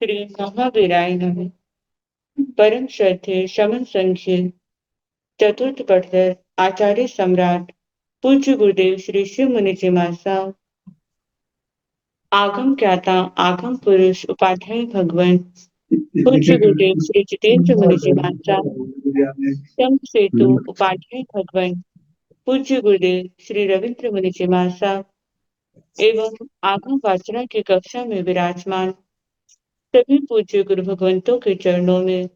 श्री महावीराय नमः। परम श्रद्धेय शमन संघीय चतुर्थ पठधर आचार्य सम्राट पूज्य गुरुदेव श्री शिव मुनि जी महाराज, आगम ज्ञाता आगम पुरुष उपाध्याय भगवान पूज्य गुरुदेव श्री जितेंद्र मुनि जी महाराज, शंख सेतु उपाध्याय भगवान पूज्य गुरुदेव श्री रविंद्र मुनि जी महाराज एवं आगम वाचना की कक्षा में विराजमान सभी पूज्य गुरु भगवंतों के चरणों में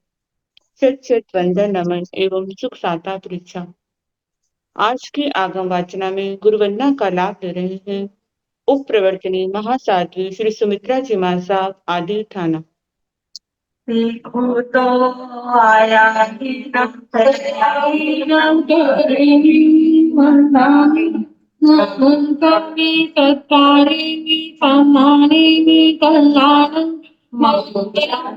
शत शत वंदन नमन एवं सुख साता परीक्षा। आज की आगम वाचना में गुरुवंदना का लाभ ले रहे हैं उप प्रवर्तनी महासाध्वी श्री सुमित्रा जी महाराज आदि थाना। देखो तो आया ही कवि सत्कारेणि सम्मानेनि कल्याणं मंगलम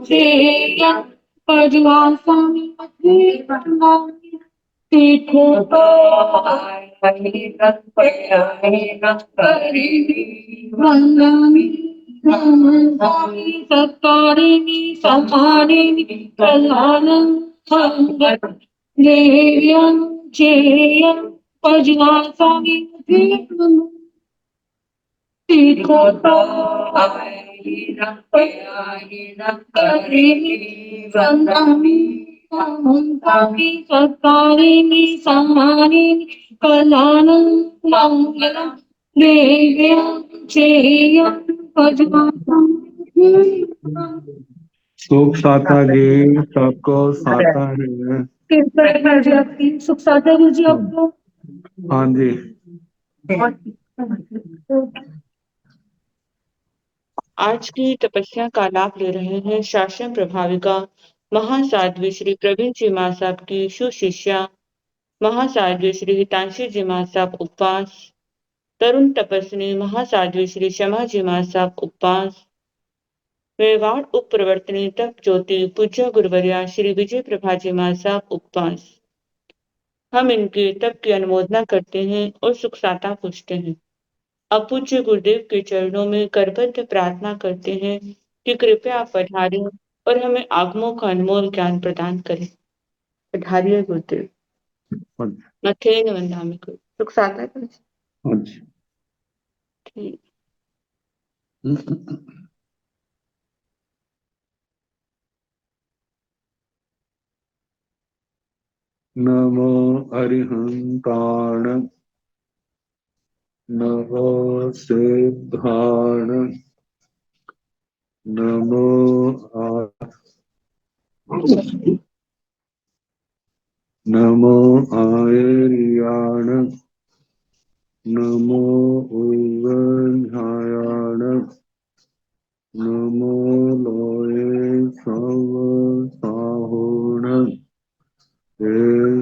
श्रेयं पजवासामि देखो तो आया ही वंदनामि सत्कारेणि सम्मानेनि कल्याणं मंगलम श्रेयं पजवासामि देखो तो वंदनामि सत्कारेणि सम्मानेनि कल्याणं मंगलम श्रेयं पजवासामि। सुख साता जी सबको साता है। सुख साता गुरु जी आपको। हाँ जी। आज की तपस्या का लाभ ले रहे हैं शासन प्रभाविका महासाध्वी श्री प्रवीण जी महासाब की सुशिष्या महासाध्वी श्री हितांशी जी महासाब उपवास, तरुण तपस्विनी महासाध्वी श्री शमा जी महासाब उपवास, मेवाड़ उप प्रवर्तनी तप ज्योति पूज्य गुरुवर्या श्री विजय प्रभा जी महासाब उपवास। हम इनके तप की अनुमोदना करते हैं और सुख साता पूछते हैं। अब पूज्य गुरुदेव के चरणों में करबद्ध प्रार्थना करते हैं कि कृपया आप पधारें और हमें आगमों का अनमोल ज्ञान प्रदान करें। पधारिए गुरुदेव। मथेन वंदामि गुरु। सुख साता गुरु जी। ठीक। नमो अरिहंताण नमो सिद्धाण नमो नमो आयर्याण नमो उवध्यायाण नमो लोये सव साहोण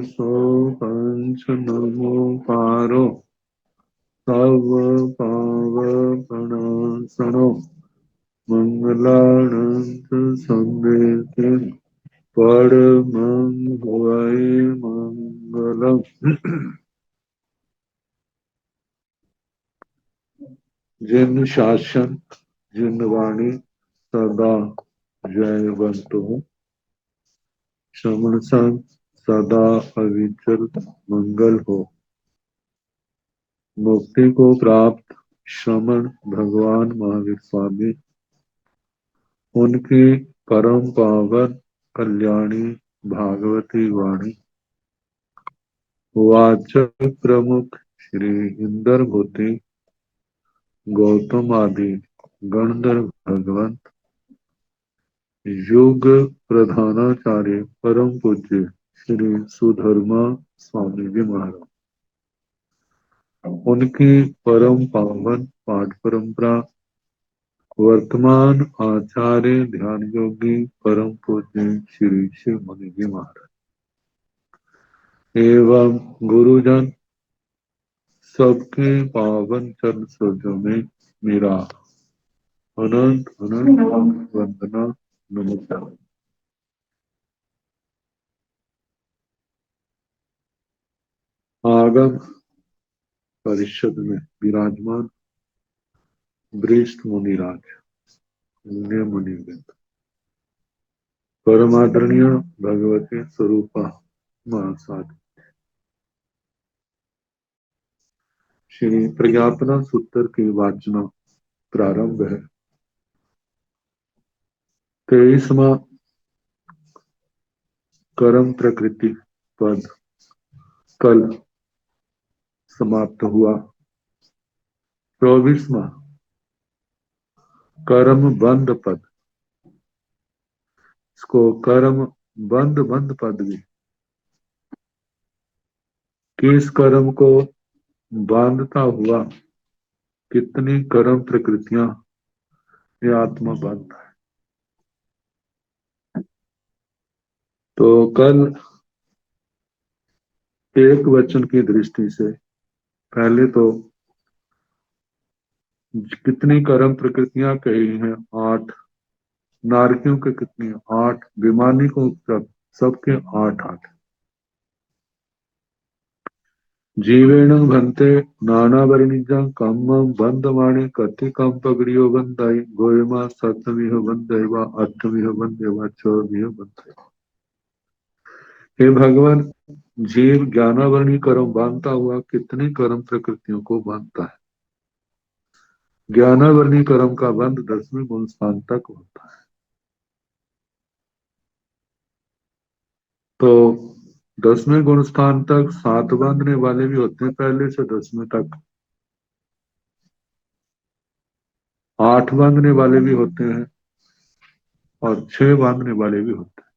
सो पंच नमो पारो सव पाव प्रणासनो मंगलानंद संदेते परमं वै मंगलम। जिन शासन जिन वाणी सदा जयवंत हो, श्रवण संत सदा अविचल मंगल हो। मुक्ति को प्राप्त श्रमण भगवान महावीर स्वामी, उनकी परम पावन कल्याणी भागवती वाणी वाचक प्रमुख श्री इंदर भूति गौतम आदि गणधर भगवंत युग प्रधानाचार्य परम पूज्य श्री सुधर्मा स्वामी जी महाराज, उनकी परम पावन पाठ परंपरा वर्तमान आचार्य ध्यान योगी परम पूज्य श्री शिव मुनि जी महाराज एवं गुरुजन सबके पावन चरण सरोजों में मेरा अनंत अनंत वंदना नमस्कार। आगम परिषद में विराजमान वरिष्ठ मुनिराज, पुण्य मुनिवृंद। परमादरणीय भगवती स्वरूपा महासाधु श्री प्रज्ञापना सूत्र की वाचना प्रारंभ है। 23वां कर्म प्रकृति पद कल समाप्त हुआ। 24वां कर्म बंध पद, इसको कर्म बंध पद भी, किस कर्म को बांधता हुआ कितनी कर्म प्रकृतियां ये आत्मा बांधता है। तो कल एक वचन की दृष्टि से पहले तो कितनी कर्म प्रकृतियां कही हैं, 8। नारकियों के कितनी, 8। विमानी को सबके 8। जीवेण भन्ते नाना वर्णिजा कम बंधवाणी कति कम पगड़ियो बंधाई गोयमा सतमिह बंधवा अष्टमिह बंधवा चौमिह बंधवा। हे भगवान, जीव ज्ञानावरणी कर्म बांधता हुआ कितनी कर्म प्रकृतियों को बांधता है। ज्ञानावरणी कर्म का बंध 10वें गुण स्थान तक होता है। तो 10वें गुण स्थान तक 7 बांधने वाले भी होते हैं, पहले से 10वें तक 8 बांधने वाले भी होते हैं और 6 बांधने वाले भी होते हैं।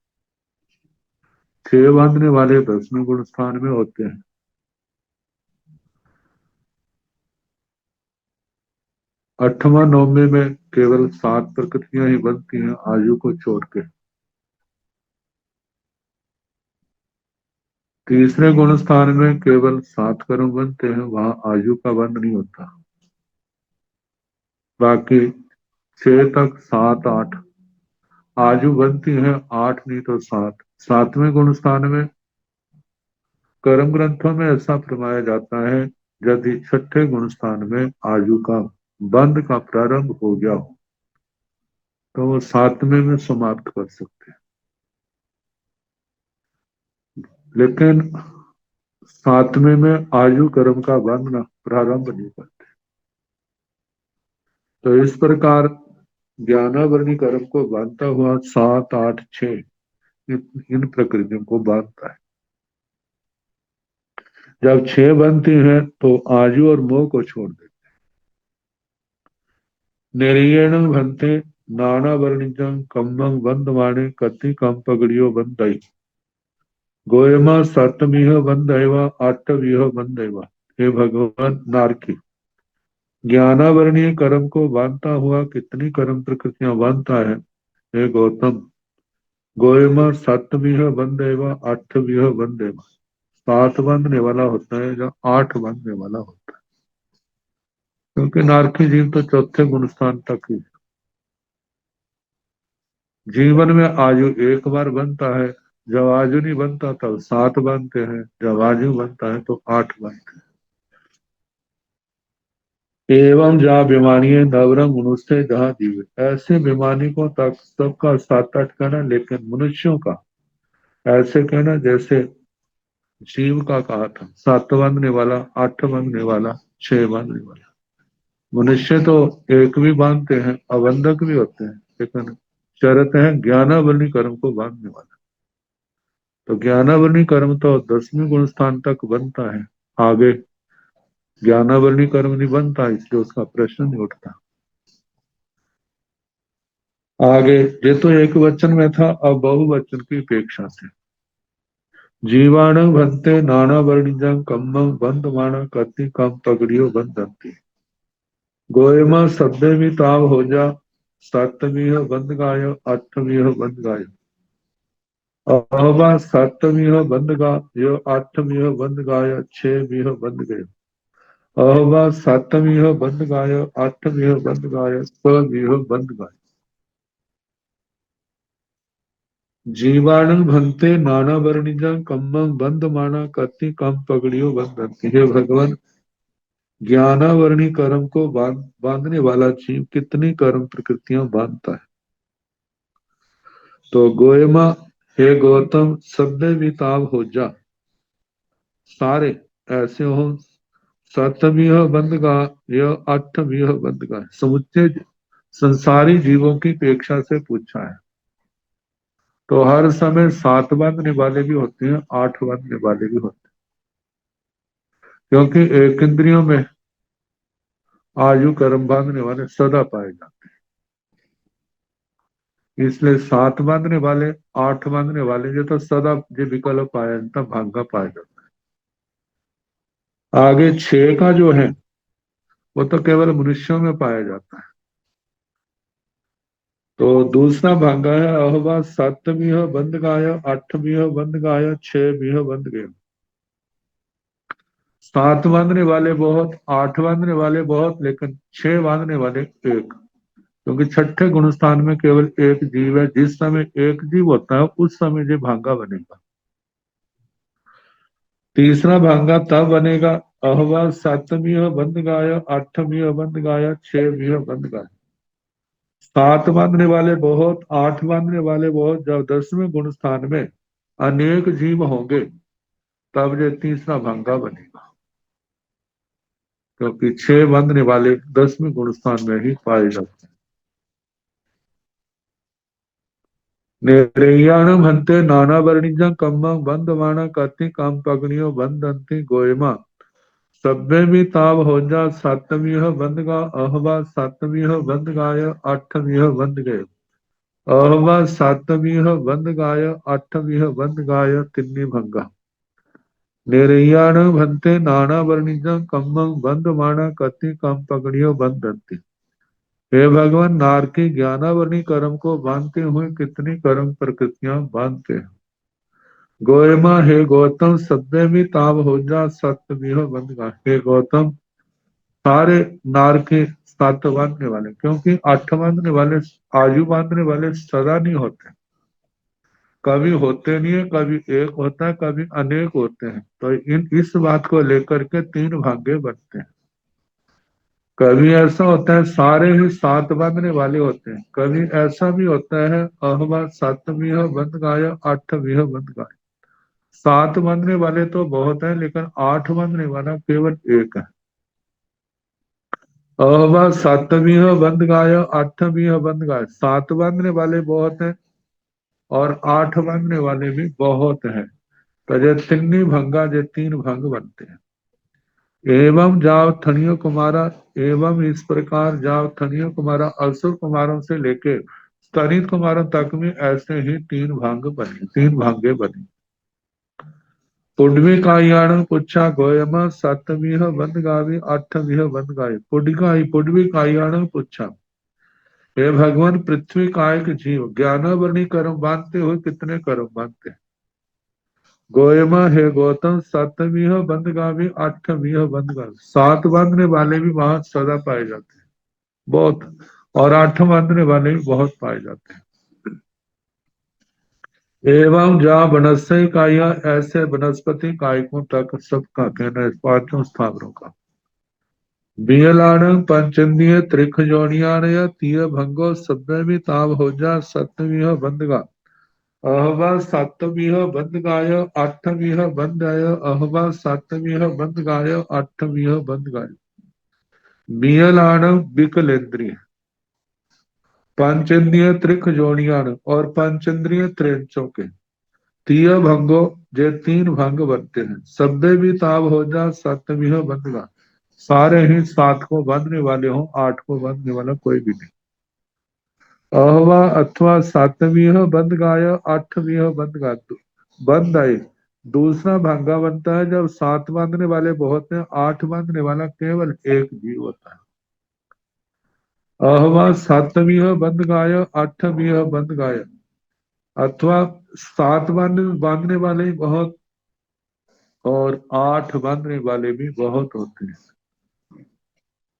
6 बांधने वाले 10वें गुण स्थान में होते हैं। 8वां 9वें में केवल 7 प्रकृतियां ही बनती हैं आयु को छोड़ के। तीसरे गुण स्थान में केवल 7 कर्म बनते हैं, वहां आयु का बंध नहीं होता। बाकी 6 तक 7 8 आयु बनती है, 8 नहीं तो 7। 7वें गुण स्थान में कर्म ग्रंथों में ऐसा फरमाया जाता है, यदि 6ठे गुण स्थान में आयु का बंध का प्रारंभ हो गया हो तो वो 7वें में समाप्त कर सकते हैं, लेकिन 7वें में आयु कर्म का बंधना प्रारंभ नहीं करते। तो इस प्रकार ज्ञानावरणी कर्म को बांधता हुआ 7 8 6 इन प्रकृतियों को बांधता है। जब 6 बनती हैं तो आयु और मोह को छोड़ देते। निर्यण भंते नाना वर्णिजं कम्मं बंधवाणे कति कम पगड़ियो बंधई गोयमा सतमिह बंधैवा आठविह बंधैवा। हे भगवान, नारकी ज्ञानावरणीय कर्म को बांधता हुआ कितनी कर्म प्रकृतियां बांधता है। हे गौतम, गोयमा सतमिह बंधैवा आठविह बंधैवा, 7 बांधने वाला होता है या 8 बांधने वाला होता है, क्योंकि नारकी जीव तो 4थे गुण स्थान तक ही। जीवन में आयु एक बार बनता है, जब आयु नहीं बनता तब 7 बनते हैं, जब आयु बनता है तो 8 बनते हैं। एवं जहाँ बीमारी नवरंग मनुष्य जहाँ जीव, ऐसे बीमारी को तक सबका 7 8 कहना, लेकिन मनुष्यों का ऐसे कहना जैसे जीव का कहा था, 7 बांधने वाला, 8 बांधने वाला, 6 बांधने वाला। मनुष्य तो एक भी बांधते हैं, अबंधक भी होते हैं, लेकिन शर्त है ज्ञानावरणी कर्म को बांधने वाला। तो ज्ञानावरणी कर्म तो 10वें गुण स्थान तक बनता है, आगे ज्ञानावरणी कर्म नहीं बनता, इसलिए उसका प्रश्न नहीं उठता। आगे ये तो एक वचन में था, अब बहुवचन की अपेक्षा से जीवाण भंते नाना वर्णिजं कम्मं बंधमाण कति कम पगड़ियो बंधंती गोयमा सभ्य भी ताव हो जा सप्तमीह बंध गाय अष्टमीह बंध गाय अहवा सप्तमीह बंध गाय अष्टमीह बंध गाय 6 बंध गए अहवा सप्तमीह बंध गाय अष्टमीह बंध गाय 6 बंध गाय। जीवाणु भंते नाना वर्णिजा कम्मं बंध माना कति कम पगड़ियो बंधंती। हे भगवान, ज्ञानावरणी कर्म को बांधने वाला जीव कितनी कर्म प्रकृतियां बांधता है। तो गोयमा, हे गौतम, सब में विताव हो जा, सारे ऐसे हो। सतमीह बंध का, यह अठमीह बंध का समुच्चय संसारी जीवों की अपेक्षा से पूछा है। तो हर समय 7 बांधने वाले भी होते हैं, 8 बांधने वाले भी होते हैं, क्योंकि एक इंद्रियों में आयु कर्म बांधने वाले सदा पाए जाते हैं। इसलिए 7 बांधने वाले, 8 बांधने वाले ये तो सदा ये विकल्प पाया जाता, भागा पाया जाता है। आगे 6 का जो है वो तो केवल मनुष्यों में पाया जाता है। तो दूसरा भागा है अहवा, 7वीं बंद गाय, 8वीं बंद गाय, 6वीं बंद गया। 7 बांधने वाले बहुत, 8 बांधने वाले बहुत, लेकिन 6 बांधने वाले एक, क्योंकि छठे गुण स्थान में केवल एक जीव है। जिस समय एक जीव होता है उस समय ये भांगा बनेगा। तीसरा भांगा तब बनेगा अहवा, 7वीं बंद गाय, 8वीं बंद गाय, 6वीं बंद गाय। 7 बांधने वाले बहुत, 8 बांधने वाले बहुत, जब 10वें गुण स्थान में अनेक जीव होंगे तब ये तीसरा भांगा बनेगा, क्योंकि 6 बांधने वाले 10वें गुण स्थान में ही पाए जाते हैं। निर्याण भंते नाना वर्णिजा कम्मा बंद वाणा कति काम पगनियो बंद अंति गोयमा, सब्बे भी ताव हो जा, 7वीं बंद गा अहवा, 7वीं बंद गाय, 8वीं बंद गए। अहवा 7वीं बंद गाय, 8वीं बंद गाय, तिन्नी भंगा। निर्याण भंते नाना वर्णिजा कम्मा बंद वाणा कति काम पगनियो बंद अंति। हे भगवान, नार की ज्ञानावरणी कर्म को बांधते हुए कितनी कर्म प्रकृतियां बांधते हैं। गोयमा, हे गौतम, सब्बे में ताव हो जा, सत्यमीह बंद गा। हे गौतम, सारे नार के 7 बांधने वाले, क्योंकि 8 बांधने वाले, आयु बांधने वाले सदा नहीं होते, कभी होते नहीं है, कभी एक होता है, कभी अनेक होते हैं। तो इस बात को लेकर के 3 भाग्य बनते हैं। कभी ऐसा होता है सारे ही 7 बांधने वाले होते हैं, कभी ऐसा भी होता है अहवा 7वीं बंद गाय, 8वीं बंद गाय। 7 बांधने वाले तो बहुत है, लेकिन 8 बांधने वाला केवल एक है। अहवा 7वीं बंद गाय, 8वीं बंद गाय। 7 बांधने वाले बहुत है और 8 बांधने वाले भी बहुत है। तो ये तिन्नी भंगा, ये 3 भंग बनते हैं। एवं जाव थनियो कुमारा, एवं इस प्रकार जाव थनियो कुमारा, असुर कुमारों से लेके स्तनित कुमारों तक में ऐसे ही 3 भांग बने, 3 भांगे बने। पुडवी कायाण पुच्छा गोयमा, 7वीं बंद गावी, 8वीं बंद गाय। पुडवी कायाण पुच्छा, हे भगवान, पृथ्वी कायक जीव ज्ञानावरणी कर्म बांधते हुए कितने कर्म बांधते हैं। गोयमा, हे गौतम, 7वीं बंद गावी, 8वीं बंद गावी। 7 बांधने वाले भी वहां सदा पाए जाते हैं, बहुत, और 8 बांधने वाले भी बहुत पाए जाते हैं। एवं जहाँ वनस्पति काया, ऐसे वनस्पति कायकों तक सबका कहना है, 5 स्थावरों का। बियलाण पंचंदीय त्रिख जोनियाण, या तीय भंगो सभ्य भी ताव हो जा, 7वीं बंद गा अहवा, 7वीं बंद गाय, 8वीं बंद आय। अहवा 7वीं बंद गाय, 8वीं बंद गाय। बियलाण विकलेंद्रिय, पंचेंद्रिय त्रिख जोनियाण, और पंचेंद्रिय त्रेंचों के। तीय भंगो, जे 3 भंग बनते हैं। सब्दे भी ताव हो जा, 7वीं बंद गा। सारे ही 7 को बांधने वाले हों, 8 को बांधने वाला कोई भी नहीं। अहवा अथवा 7वीं बंद गाय, 8वीं बंद गा। बंद आए दूसरा भांगा बनता है जब 7 बांधने वाले बहुत हैं, 8 बांधने वाला केवल एक जीव होता है। अहवा 7वीं बंद गाय, 8वीं बंद गाय। अथवा 7 बांधने वाले बहुत और 8 बांधने वाले भी बहुत होते हैं।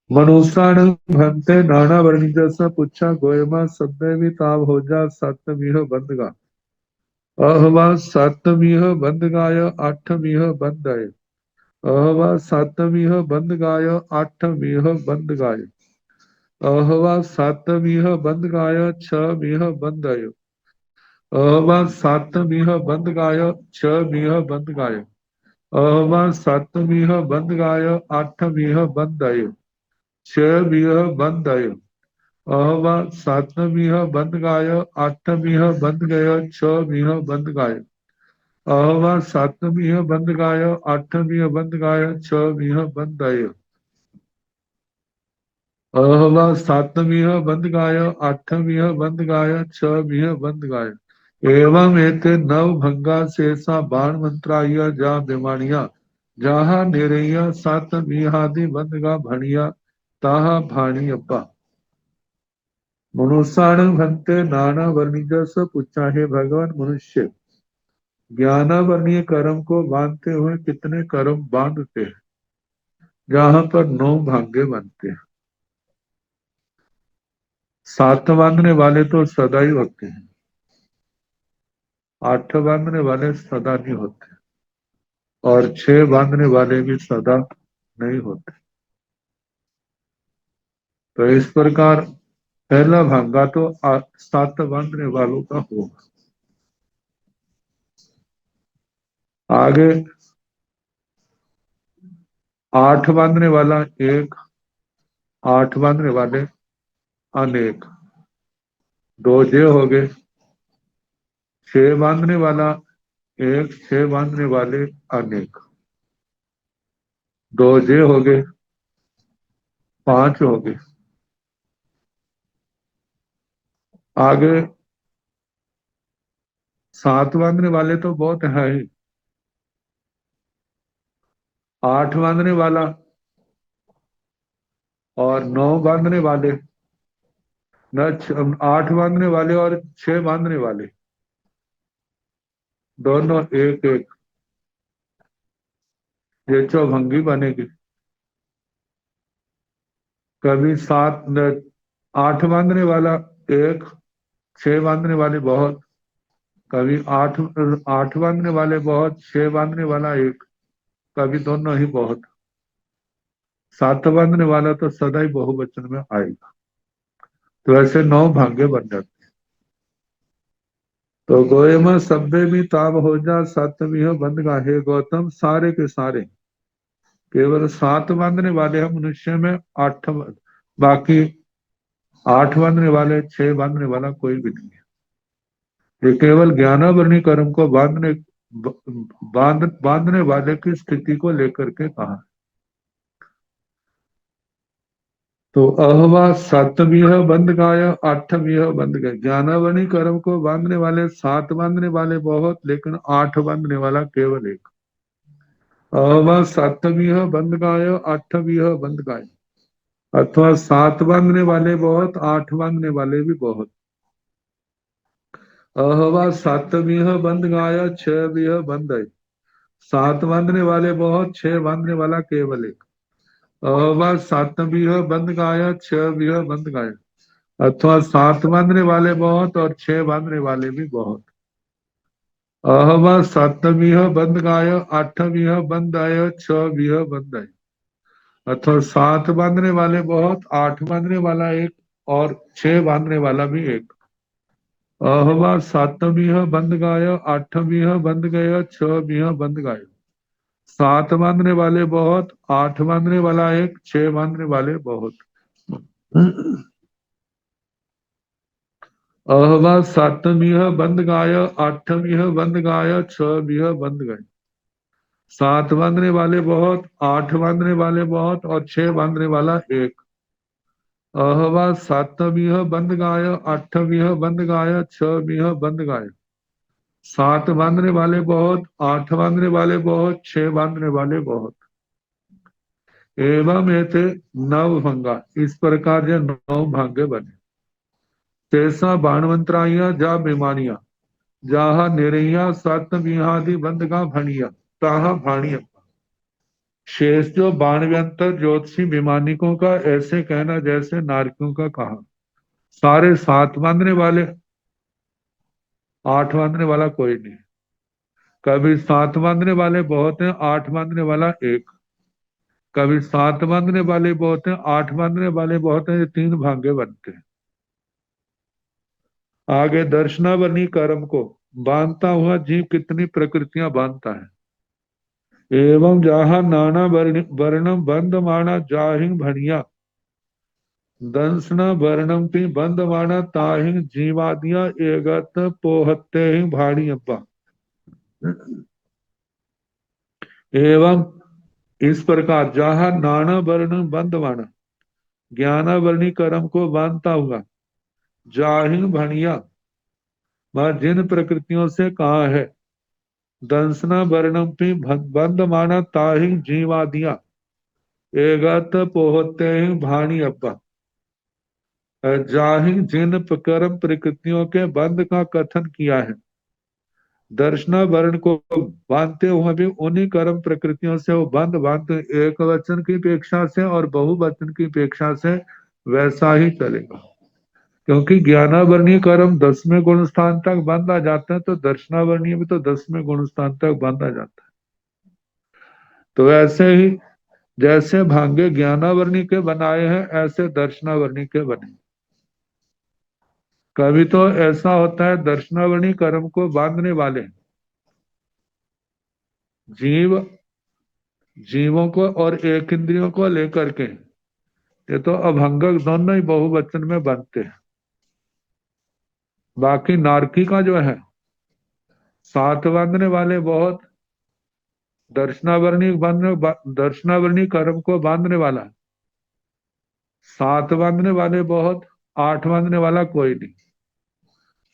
मनुष्याण भंते नाना वर्णी जैसा पूछा गोयमा, सब्बे भी ताव हो जा, 7वीं बंद गा। अहवा 7वीं बंद गाय, 8वीं बंद आए। अहवा सातमीह बंद गाय आठमीह बंद गाय। अहवा सातमीह बंद गाय छमीह बंद आय। अहवा सातमीह बंद गाय छमीह बंद गाय। अहवा सातमीह बंद गाय आठमीह बंद आय। छमीह बंद आय। अहवा सातमीह बंद गाय आठमीह बंद गय छमीह बंद गाय। अहवा सातमीह बंद गाय आठमीह बंद गाय छमीह बंद आय। अहवा सातमीह बंद गाय आठमीह बंद गाय छमीह बंद गाय। एवं एते नव भंगा शेषा बाण मंत्राया जा बिमानिया जहा निरैया सात मीहादि बंद गा भणिया ताहा भाणी अप्पा। मनुष्याण भंते नाना वर्णिज स पूछा हे भगवान मनुष्य ज्ञानावर्णीय कर्म को बांधते हुए कितने कर्म बांधते हैं। जहां पर 9 भाग्य बनते हैं। 7 बांधने वाले तो सदा ही होते हैं। 8 बांधने वाले सदा नहीं होते और 6 बांधने वाले भी सदा नहीं होते। तो इस प्रकार पहला भांगा तो 7 बांधने वालों का होगा। आगे 8 बांधने वाला एक, 8 बांधने वाले अनेक, 2 जे हो गए। 6 बांधने वाला एक, 6 बांधने वाले अनेक, 2 जे हो गए, 5 हो गए। आगे 7 बांधने वाले तो बहुत है ही। 8 बांधने वाला और 9 बांधने वाले न 8 बांधने वाले और 6 बांधने वाले दोनों एक एक, ये चौभंगी बनेगी। कभी 8 बांधने वाला एक, 6 बांधने वाले बहुत, कभी 8 बांधने वाले बहुत, 6 बांधने वाला एक, कभी दोनों ही बहुत। 7 बांधने वाला तो सदा ही बहुवचन में आएगा। तो ऐसे 9 भाग्य बन जाते। तो गोयमा सभ्य भी ताब हो जा सातवीं बंद गाहे गौतम सारे के सारे केवल 7 बांधने वाले हैं मनुष्य में। 8 बाकी 8 बांधने वाले, 6 बांधने वाला कोई भी नहीं है। ये केवल ज्ञानावरणी कर्म को बांधने वाले की स्थिति को लेकर के कहा। तो अहवा सातवीं बंद गाया, 8वीं बंद गए। ज्ञानावरणी कर्म को बांधने वाले 7 बांधने वाले बहुत, लेकिन 8 बांधने वाला केवल एक। अहवा सातवीं बंद गाया, 8वीं बंद गाय। अथवा 7 बांधने वाले बहुत, 8 बांधने वाले भी बहुत। अहवा सातवीं बंद गाया, 6वीं बंद आई। 7 बांधने वाले बहुत, 6 बांधने वाला केवल एक। अहवा सातवीं बंद गाया, 6वीं बंद गाया। अथवा 7 बांधने वाले बहुत और 6 बांधने वाले भी बहुत। अहवा सातवीं बंद गाय, 8वीं बंद आय, 6वीं बंद आय। अथवा 7 बांधने वाले बहुत, 8 बांधने वाला एक और 6 बांधने वाला भी एक। अहवा सातवीं बंद गाय, 8वीं बंद गया, 6वीं बंद गाय। 7 बांधने वाले बहुत, 8 बांधने वाला एक, 6 बांधने वाले बहुत। अहवा सातवीं बंद गाय, 8वीं बंद गाय, 6वीं बंद गए। 7 बांधने वाले बहुत, 8 बांधने वाले बहुत और 6 बांधने वाला एक। अहवा सातवीं बंद गाय, 8वीं बंद गाय, 6वीं बंद गाय। 7 बांधने वाले बहुत, 8 बांधने वाले बहुत, 6 बांधने वाले बहुत। एवं ऐसे 9 भंगा, इस प्रकार ये 9 भाग्य बने। तैसा बाणवंतराइया जा बीमानिया जहा निरैया सत विहादि बंद का भणिया ताहा भाणिया। शेष जो बाणव्यंतर ज्योतिषी विमानिकों का ऐसे कहना जैसे नारकियों का कहा। सारे 7 बांधने वाले, 8 बांधने वाला कोई नहीं। कभी 7 बांधने वाले बहुत हैं, 8 बांधने वाला एक, कभी 7 बांधने वाले बहुत हैं, 8 बांधने वाले बहुत हैं, ये 3 भागे बनते हैं। आगे दर्शनावली कर्म को बांधता हुआ जीव कितनी प्रकृतियां बांधता है। एवं जहां नाना वर्णम बंध माना जाहि भणिया दंसना वर्णम की बंध माना ताहि जीवादिया एगत पोहते ही भाड़ी अब्बा। एवं इस प्रकार जहां नाना वर्ण बंध माना ज्ञानावरणी कर्म को बांधता हुआ जाहिन भणिया वह जिन प्रकृतियों से कहा है दंसना वर्णम की बंध माना ताहि जीवादिया एगत पोहते ही भाणी अब्बा। जाहि जिन कर्म प्रकृतियों के बंध का कथन किया है दर्शना वर्ण को बांधते हुए भी उन्हीं कर्म प्रकृतियों से वो बंध बांधते एक वचन की अपेक्षा से और बहुवचन की अपेक्षा से वैसा ही चलेगा। क्योंकि ज्ञानावरणीय कर्म 10वें गुण स्थान तक बांधा जाता है तो दर्शनावरणीय भी तो 10वें गुण स्थान तक बांधा जाता है। तो ऐसे ही जैसे भांगे ज्ञानावरणी के बनाए हैं ऐसे दर्शनावरणी के बने। कभी तो ऐसा होता है दर्शनावरणी कर्म को बांधने वाले जीव जीवों को और एक इंद्रियों को लेकर के ये तो अभंगक दोनों ही बहुवचन में बनते हैं। बाकी नारकी का जो है 7 बांधने वाले बहुत दर्शनावरणी कर्म को बांधने वाला 7 बांधने वाले बहुत 8 बांधने वाला कोई नहीं।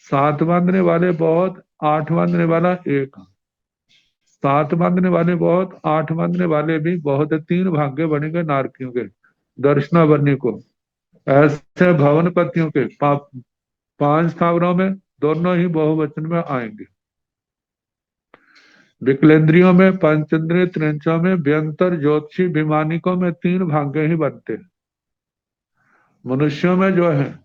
7 बांधने वाले बहुत 8 बांधने वाला एक। 7 बांधने वाले बहुत 8 बांधने वाले भी बहुत है। 3 भाग्य बनेंगे नारकियों के दर्शनावरणी को। ऐसे भवनपतियों के 5 स्थावरों में दोनों ही बहुवचन में आएंगे। विकलेंद्रियों में पंचेंद्रिय त्रिंचों में व्यंतर ज्योतिषी विमानिकों में 3 भाग्य ही बनते हैं। मनुष्यों में जो है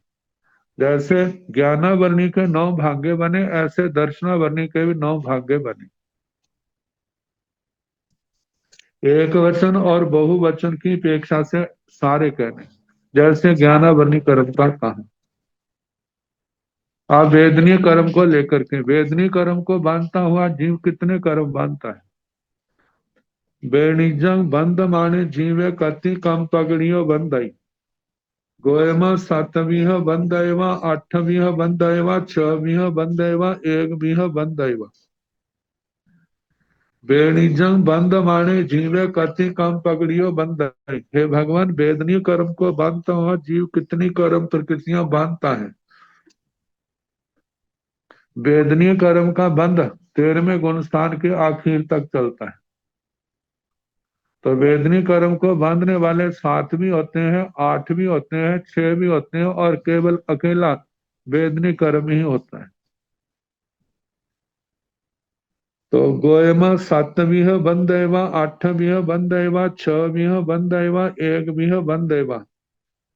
जैसे ज्ञानावरणी के 9 भाग्य बने ऐसे दर्शनावरणी के भी 9 भाग्य बने। एक वचन और बहुवचन की अपेक्षा से सारे कहने जैसे ज्ञानावरणी कर्म का कहा। आप वेदनीय कर्म को लेकर के वेदनीय कर्म को बांधता हुआ जीव कितने कर्म बांधता है। बेणिजंग बंद माने जीवे कति कम पगड़ियों बंदई गोयमा 7वीं बंदयवा 8वीं बंदयवा 6वीं बंदयवा 1वीं बंदयवा। बेणिजंग बंद माने जीवे कति कम पगड़ियों बंदई। हे भगवान वेदनीय कर्म को बांधता हुआ जीव कितनी कर्म प्रकृतियां बांधता है। वेदनीय कर्म का बंध 13वें गुण स्थान के आखिर तक चलता है। तो वेदनीय कर्म को बांधने वाले 7 भी होते हैं 8 भी होते हैं 6 भी होते हैं और केवल अकेला वेदनीय कर्म ही होता है। तो गोयमा 7वीं बंदयवा 8वीं बंदयवा 6वीं बंदयवा 1वीं बंदयवा।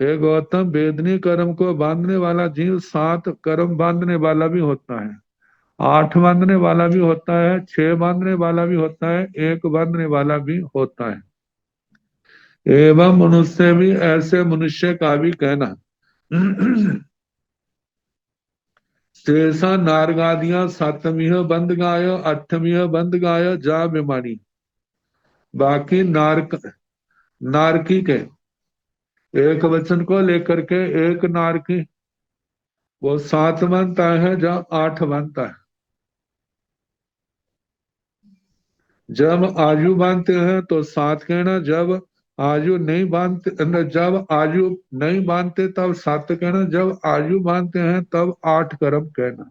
हे गौतम वेदनीय कर्म को बांधने वाला जीव 7 कर्म बांधने वाला भी होता है 8 बांधने वाला भी होता है 6 बांधने वाला भी होता है 1 बांधने वाला भी होता है। एवं मनुष्य भी ऐसे मनुष्य का भी कहना शेषा नारगादिया 7वीं बंद गाय 8वीं बंद गाय जा बीमारी। बाकी नारकी के एक वचन को लेकर के एक नारकी वो 7 बनता है जब 8 बनता है। जब आयु बांधते हैं तो 7 कहना जब आयु नहीं बांधते जब आयु नहीं बांधते तब 7 कहना जब आयु बांधते हैं तब 8 कर्म कहना।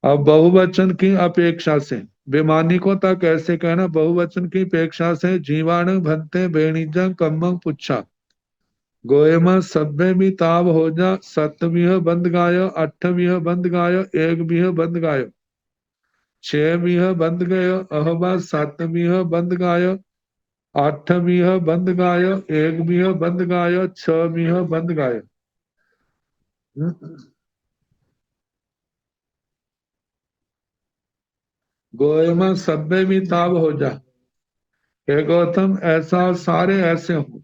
अब बहुवचन की अपेक्षा से वैमानिकों तक ऐसे कहना बहुवचन की अपेक्षा से जीवाणु भंते बेणिजा कम्मं पुच्छा गोयमा सभ्य भी ताव हो जा 7वीं बंद गाय 8वीं बंद गाय 1वीं बंद गाय 6वीं बंद गय अहबा 7वीं बंद गाय 8वीं बंद गाय 1वीं बंद गाय 6वीं बंद गाय। गोयमा सभ्य भी ताव हो जा हे गौतम ऐसा सारे ऐसे हो।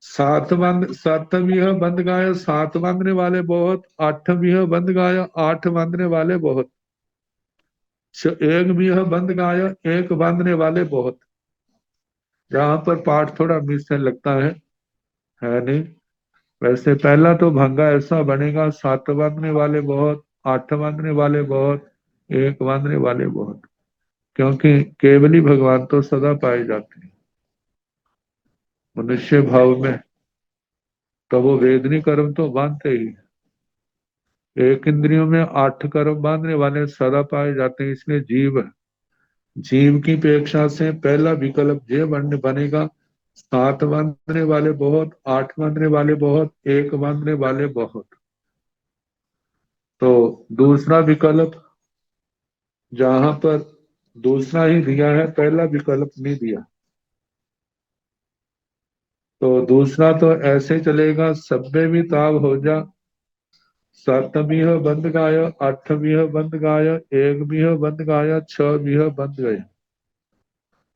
सातवीं बंद गाय, सात बांधने वाले बहुत। आठवीं बंद गाय, आठ बांधने वाले बहुत। एक भी बंद गाय, एक बांधने वाले बहुत। यहाँ पर पाठ थोड़ा मिसने लगता है नहीं। वैसे पहला तो भंगा ऐसा बनेगा, सात बांधने वाले बहुत, आठ बांधने वाले बहुत, एक बांधने वाले बहुत। क्योंकि केवली भगवान तो सदा पाए जाते हैं मनुष्य भाव में। तो वो वेदनी कर्म तो बांधते ही हैं। एक इंद्रियों में आठ कर्म बांधने वाले सदा पाए जाते हैं, इसलिए जीव है। जीव की अपेक्षा से पहला विकल्प ये बनेगा, सात बांधने वाले बहुत, आठ बांधने वाले बहुत, एक बांधने वाले बहुत। तो दूसरा विकल्प जहां पर दूसरा ही दिया है, पहला विकल्प नहीं दिया। तो दूसरा तो ऐसे चलेगा, सब्बे भी ताव हो जा। सातवीं बंद गाय, आठवीं बंद गाय, एक भी बंद गाय, छह भी बंद गए।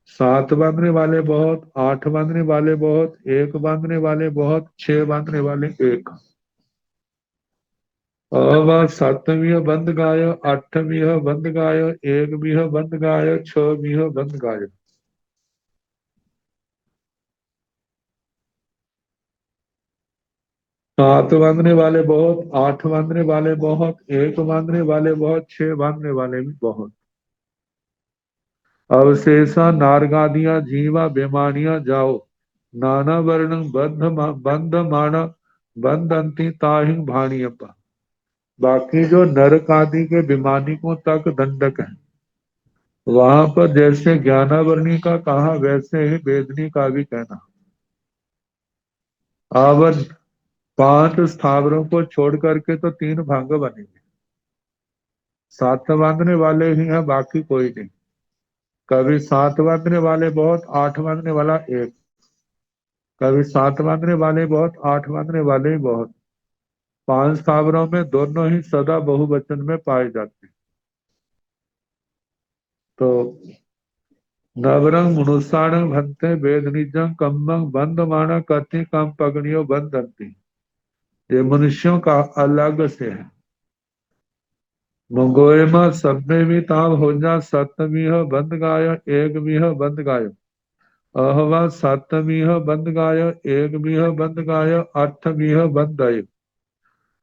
सात बांधने वाले बहुत, आठ बांधने वाले बहुत, एक बांधने वाले बहुत, छह बांधने वाले एक। अब सातवीं बंद गाय, आठवीं बंद गाय, एक भी बंद गाय, छह भी बंद गाय। सात बांधने वाले बहुत, आठ बांधने वाले बहुत, एक बांधने वाले बहुत, छह बांधने वाले भी बहुत। अवशेषा नारगादिया जीवा बेमानिया जाओ, नाना वर्ण बंध माना बंधंती ताहि भाणियपा। बाकी जो नरक आदि के विमानिकों तक दंडक है, वहां पर जैसे ज्ञानावरणी का कहा, वैसे ही वेदनी का भी कहना। आवर पांच स्थावरों को छोड़ करके तो तीन भाग बनेंगे। सात बांधने वाले ही हैं, बाकी कोई नहीं। कभी सात बांधने वाले बहुत, आठ बांधने वाला एक। कभी सात बांधने वाले बहुत, आठ बांधने वाले ही बहुत। पांच स्थावरों में दोनों ही सदा बहुवचन में पाए जाते हैं। तो नवरंग मनुष्याणं भन्ते वेद निजं कम्मं बंद माना कथि कम पगड़ियों बंधंती। ये मनुष्यों का अलग से है। मंगोएमा सब में भी ताव हो जा, सप्तमीह बंद गाय, एक बीह बंद गाय। अहवा सप्तमीह बंद गाय, एक बीह बंद गाय, अठ बीह बंद गाय।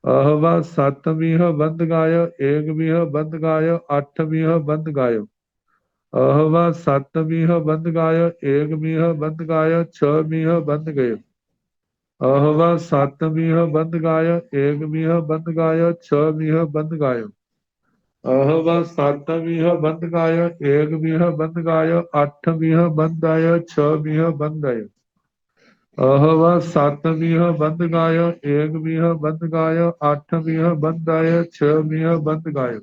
अहवा सप्तमीह बंद गाय, एक बीह बंद गाय, अठ बीह बंद गाय। अहवा सप्तमीह बंद गाय, एक बीह बंद गाय, छह बीह बंद गय। अहवा सप्तमीह बंद गाय, एक बीह बंद गाय, छह बीह बंद गाय। अहवा सातवीं बंद गाय, एक बीह बंद गाय, आठवीं बंद गाय, छह बीह बंद गाय। अहवा सातवीं बंद गाय, एक बीह बंद गाय, आठवीं बंद गाय, छह बीह बंद गाय।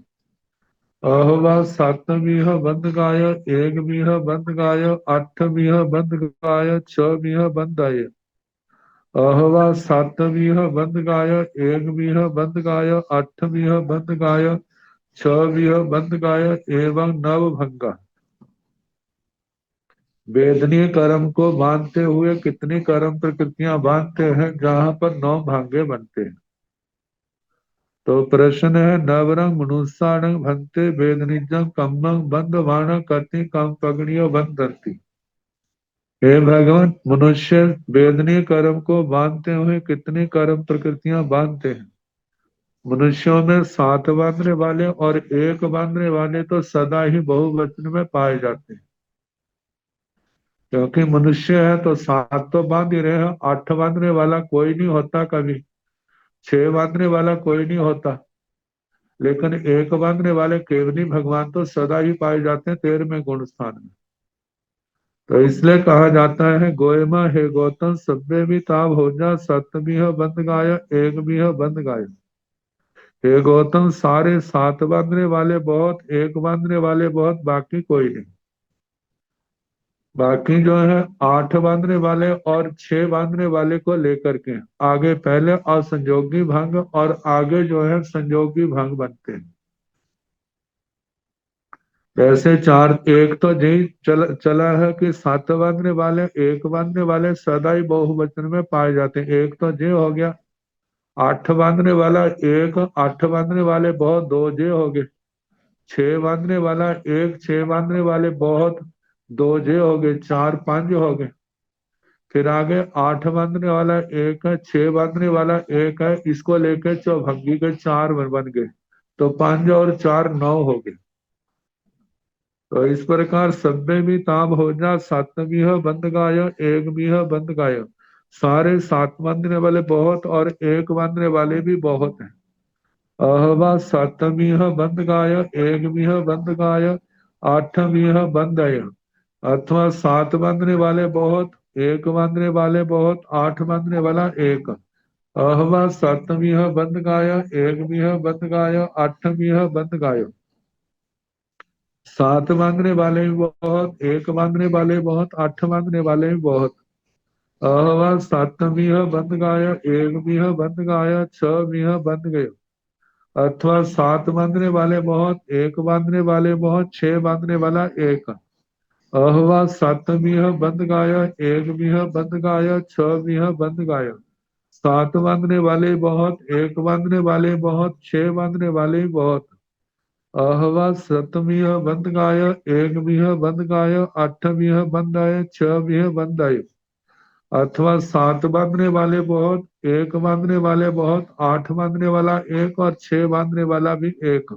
अहवा सातवीं बंद गाय, एक बीह बंद गाय, आठवीं बंद गाय, छह बीह बंद गाय। अहवा सातवीं बंद गाय, एक बीह बंद गाय, आठवीं बंद गाय, छह बंद गाय, एवं नव भंगा। वेदनीय कर्म को बांधते हुए कितनी कर्म प्रकृतियां बांधते हैं, जहां पर नौ भांगे बनते हैं। तो प्रश्न है, नवरंग मनुष्याणं भन्ते वेद निजं कम्मं बंध वाण कति कम पगड़ियों बंद धरती। हे भगवान, मनुष्य वेदनीय कर्म को बांधते हुए कितनी कर्म प्रकृतियां बांधते हैं। मनुष्यों में सात बांधने वाले और एक बांधने वाले तो सदा ही बहुवचन में पाए जाते हैं। क्योंकि मनुष्य है तो सात तो बांध ही रहे हैं, आठ बांधने वाला कोई नहीं होता कभी, छह बांधने वाला कोई नहीं होता। लेकिन एक बांधने वाले केवली भगवान तो सदा ही पाए जाते हैं 13वें गुण स्थान में। तो इसलिए कहा जाता है, गोयमा हे गौतम सब्बे भी ताव हो जा, सत भी बंद गाय, एक भी बंद गाय। हे गौतम, सारे सात बांधने वाले बहुत, एक बांधने वाले बहुत, बाकी कोई नहीं। बाकी जो है आठ बांधने वाले और छह बांधने वाले को लेकर के आगे पहले असंयोगी भंग और आगे जो है संयोगी भंग बनते हैं। ऐसे चार, एक तो यही चला है कि सात बांधने वाले, एक बांधने वाले सदा ही बहुवचन में पाए जाते हैं। एक तो ये हो गया। आठ बांधने वाला एक, आठ बांधने वाले बहुत, दो जे हो गए। छह बांधने वाला एक, छह बांधने वाले बहुत, दो जे हो गए, चार पांच हो गए। फिर आगे आठ बांधने वाला एक है, छह बांधने वाला एक है, इसको लेकर चौभंगी के चार बन गए। तो पांच और चार नौ हो गए। तो इस प्रकार सब्बे भी ताम हो जा, सातवीं बंद गाय, एक भी बंद गाय। सारे सात बांधने वाले बहुत और एक बांधने वाले भी बहुत हैं। अहवा सातवीं बंद गाय, एक भी बंद गाय, आठवीं बंद आय। अथवा सात बांधने वाले बहुत, एक बांधने वाले बहुत, आठ बांधने वाला एक। अहवा सातवीं बंद गाय, एक भी बंद गाय, आठवीं बंद गाय। सात बांधने वाले भी बहुत, एक बांधने वाले बहुत, आठ बांधने वाले भी बहुत। अहवा सातवीं बंद गाय, एक भी बंद गाय, छह भी बंद गए। अथवा सात बांधने वाले बहुत, एक बांधने वाले बहुत, छह बांधने वाला एक। अहवा सातवीं बंद गाय, एक भी बंद गाय, छह भी बंद गाय। सात बांधने वाले बहुत, एक बांधने वाले बहुत, छह बांधने वाले बहुत। अहवा सतवीं बंद गाय, एक भी बंद गाय, आठवीं बंद आय, छह भी बंद आय। अथवा सात बांधने वाले बहुत, एक बांधने वाले बहुत, आठ बांधने वाला एक और छह बांधने वाला भी एक।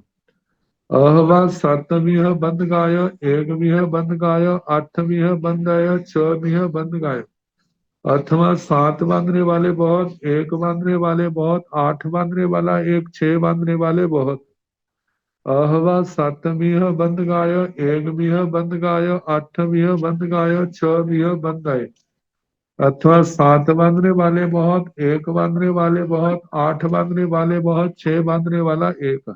अहवा सातवीं बंद गाय, एक भी बंद गाय, आठवीं बंद आय, छह भी बंद गाय। अथवा सात बांधने वाले बहुत, एक बांधने वाले बहुत, आठ बांधने वाला एक, छह बांधने वाले बहुत। अहवा सातवीं बंद गाय, एक भी बंद गाय, आठवीं बंद गाय, छह भी बंद आय। अथवा सात बांधने वाले बहुत, एक बांधने वाले बहुत, आठ बांधने वाले बहुत, छह बांधने वाला एक।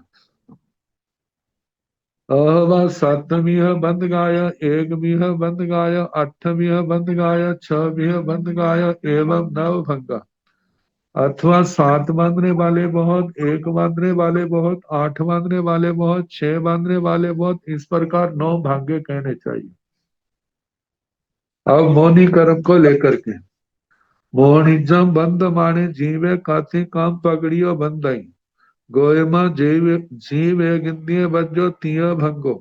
अहवा सातवीं बंद गाय, एक भी बंद गाय, आठवीं बंद गाय, छह भी बंद गाय, एवं नव भंगा। अथवा सात बांधने वाले बहुत, एक बांधने वाले बहुत, आठ बांधने वाले बहुत, छह बांधने वाले बहुत, इस प्रकार नौ भांगे कहने चाहिए। अब मौनी कर्म को लेकर के, मोहनिजम बंद माने जीवे काथी काम पगड़ियो बंदई। गोयमा जीव, जीव गिंदिये बजो तिय भंगो।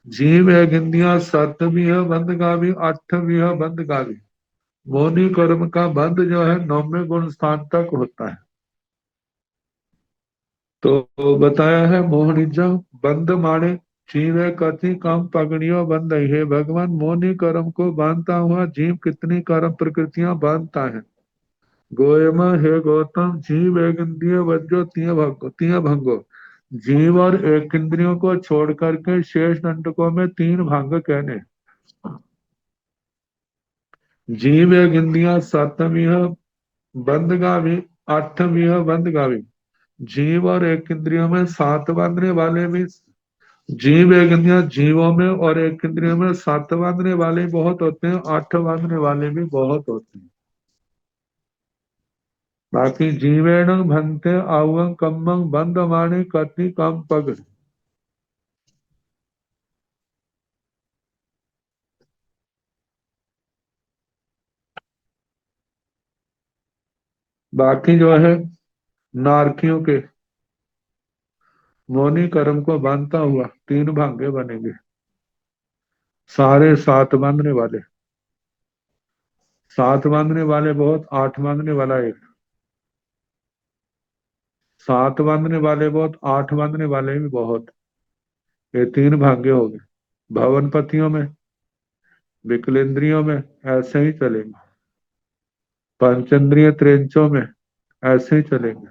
जीव गिंदिया सातवीं बंद गावी, आठवीं बंद गावी। मौनी कर्म का बंद जो है नौवें गुण स्थान तक होता है। तो बताया है मोहनिजम बंद माने जीव कथी काम पगड़ियो बंद है। भगवान मौनी कर्म को बांधता हुआ जीव कितनी कर्म प्रकृतियां बांधता है। गोयमा हे गौतम, जीव एक इंद्रिय वज्रो तिय भंगो। जीव और एक इंद्रियों को छोड़ करके शेष दंडकों में तीन भांग कहने। जीव एक इंद्रिया सातवीं बंद गावी, आठवीं बंद गावी। जीव और एक इंद्रियों में सात बांधने वाले भी, जीव एक इंद्रिया जीवों में और एक इंद्रियों में सात बांधने वाले बहुत होते हैं, आठ बांधने वाले भी बहुत होते हैं। बाकी जीवेण भंते आवं कम्मं बंद माने कति कम पग। बाकी जो है नारकियों के मौनी कर्म को बांधता हुआ तीन भांगे बनेंगे। सारे सात बांधने वाले, सात बांधने वाले बहुत, आठ बांधने वाला एक। सात बांधने वाले बहुत, आठ बांधने वाले भी बहुत। ये तीन भाग्य हो गए। भवनपतियों में, विकलेंद्रियों में ऐसे ही चलेंगे। पंचेंद्रिय त्रेंचों में ऐसे ही चलेंगे।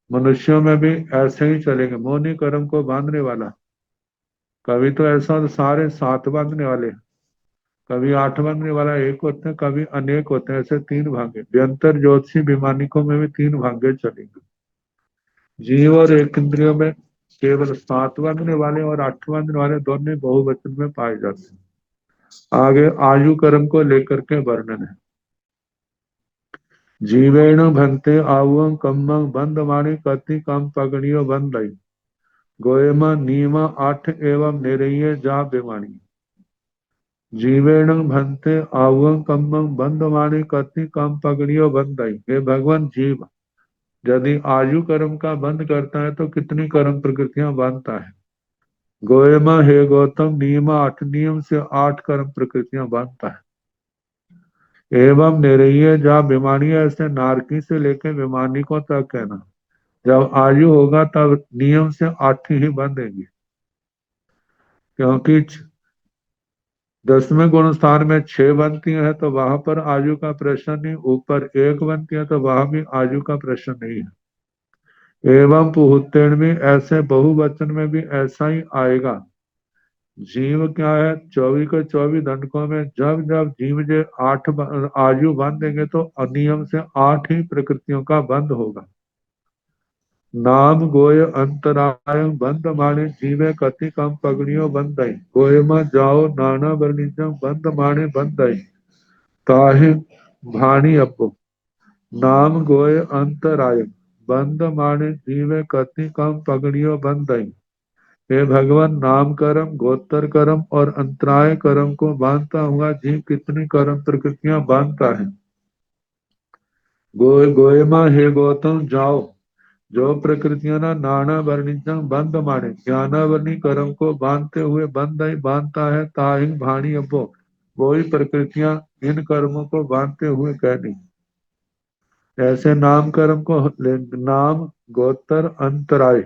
मनुष्यों में भी ऐसे ही चलेंगे। मौनी कर्म को बांधने वाला, कभी तो ऐसा तो सारे सात बांधने वाले, कभी आठ बांधने वाला एक होते हैं, कभी अनेक होते हैं। ऐसे तीन भागे। व्यंतर ज्योतिषी विमानिकों में भी तीन भागे चलेंगे। जीव और एक इंद्रियों में केवल सात बांधने वाले और आठ बांधने वाले दोनों बहुवचन में पाए जाते हैं। आगे आयु कर्म को लेकर के वर्णन है। जीवेण भंते आवं कम्मं बंद माने कति कम पगड़ियो बंद। गोयमा नीमा आठ एवं निरय जा बेमानी जीवेण भंते आवं कम्मं बंधवाणी कति कम पगड़ियो बंधई। हे भगवान, जीव यदि आयु कर्म का बंध करता है तो कितनी कर्म प्रकृतियां बांधता है। गोयमा हे गौतम, नियमा 8 नियम से 8 कर्म प्रकृतियां बांधता है। एवं निरय जा बीमारी, ऐसे नारकी से लेकर बीमारी को तक कहना। जब आयु होगा तब नियम से 8 ही बंधेंगे, क्योंकि 10वें गुण स्थान में 6 बनती है तो वहां पर आयु का प्रश्न नहीं, ऊपर 1 बनती है तो वहां भी आयु का प्रश्न नहीं है। एवं पुहुत्तेण में, ऐसे बहुवचन में भी ऐसा ही आएगा। जीव क्या है, 24 के 24 दंडकों में जब जब जीव जे 8 आयु बांधेंगे तो अनियम से 8 ही प्रकृतियों का बंध होगा। नाम गोय अंतराय बंद माने जीवे कति कम पगड़ियों बंदई। गोय में जाओ नाना वर्णिजम बंद माने बंदई ताहि भाणी अपो। नाम गोय अंतराय बंद माने जीवे कति कम पगड़ियों बंदई। हे भगवान, नाम कर्म, गोत्र कर्म और अंतराय कर्म को बांधता हुआ जीव कितनी कर्म प्रकृतियां बांधता है। गोय गोयमा हे गौतम, जाओ जो प्रकृतियां ना नाना वर्णिजं बंध माने ज्ञानावर्णी कर्म को बांधते हुए बंध ही बांधता है। ताहि भाणी अपो, वही प्रकृतियां इन कर्मों को बांधते हुए कहनी। ऐसे नाम कर्म को नाम गोत्र अंतराय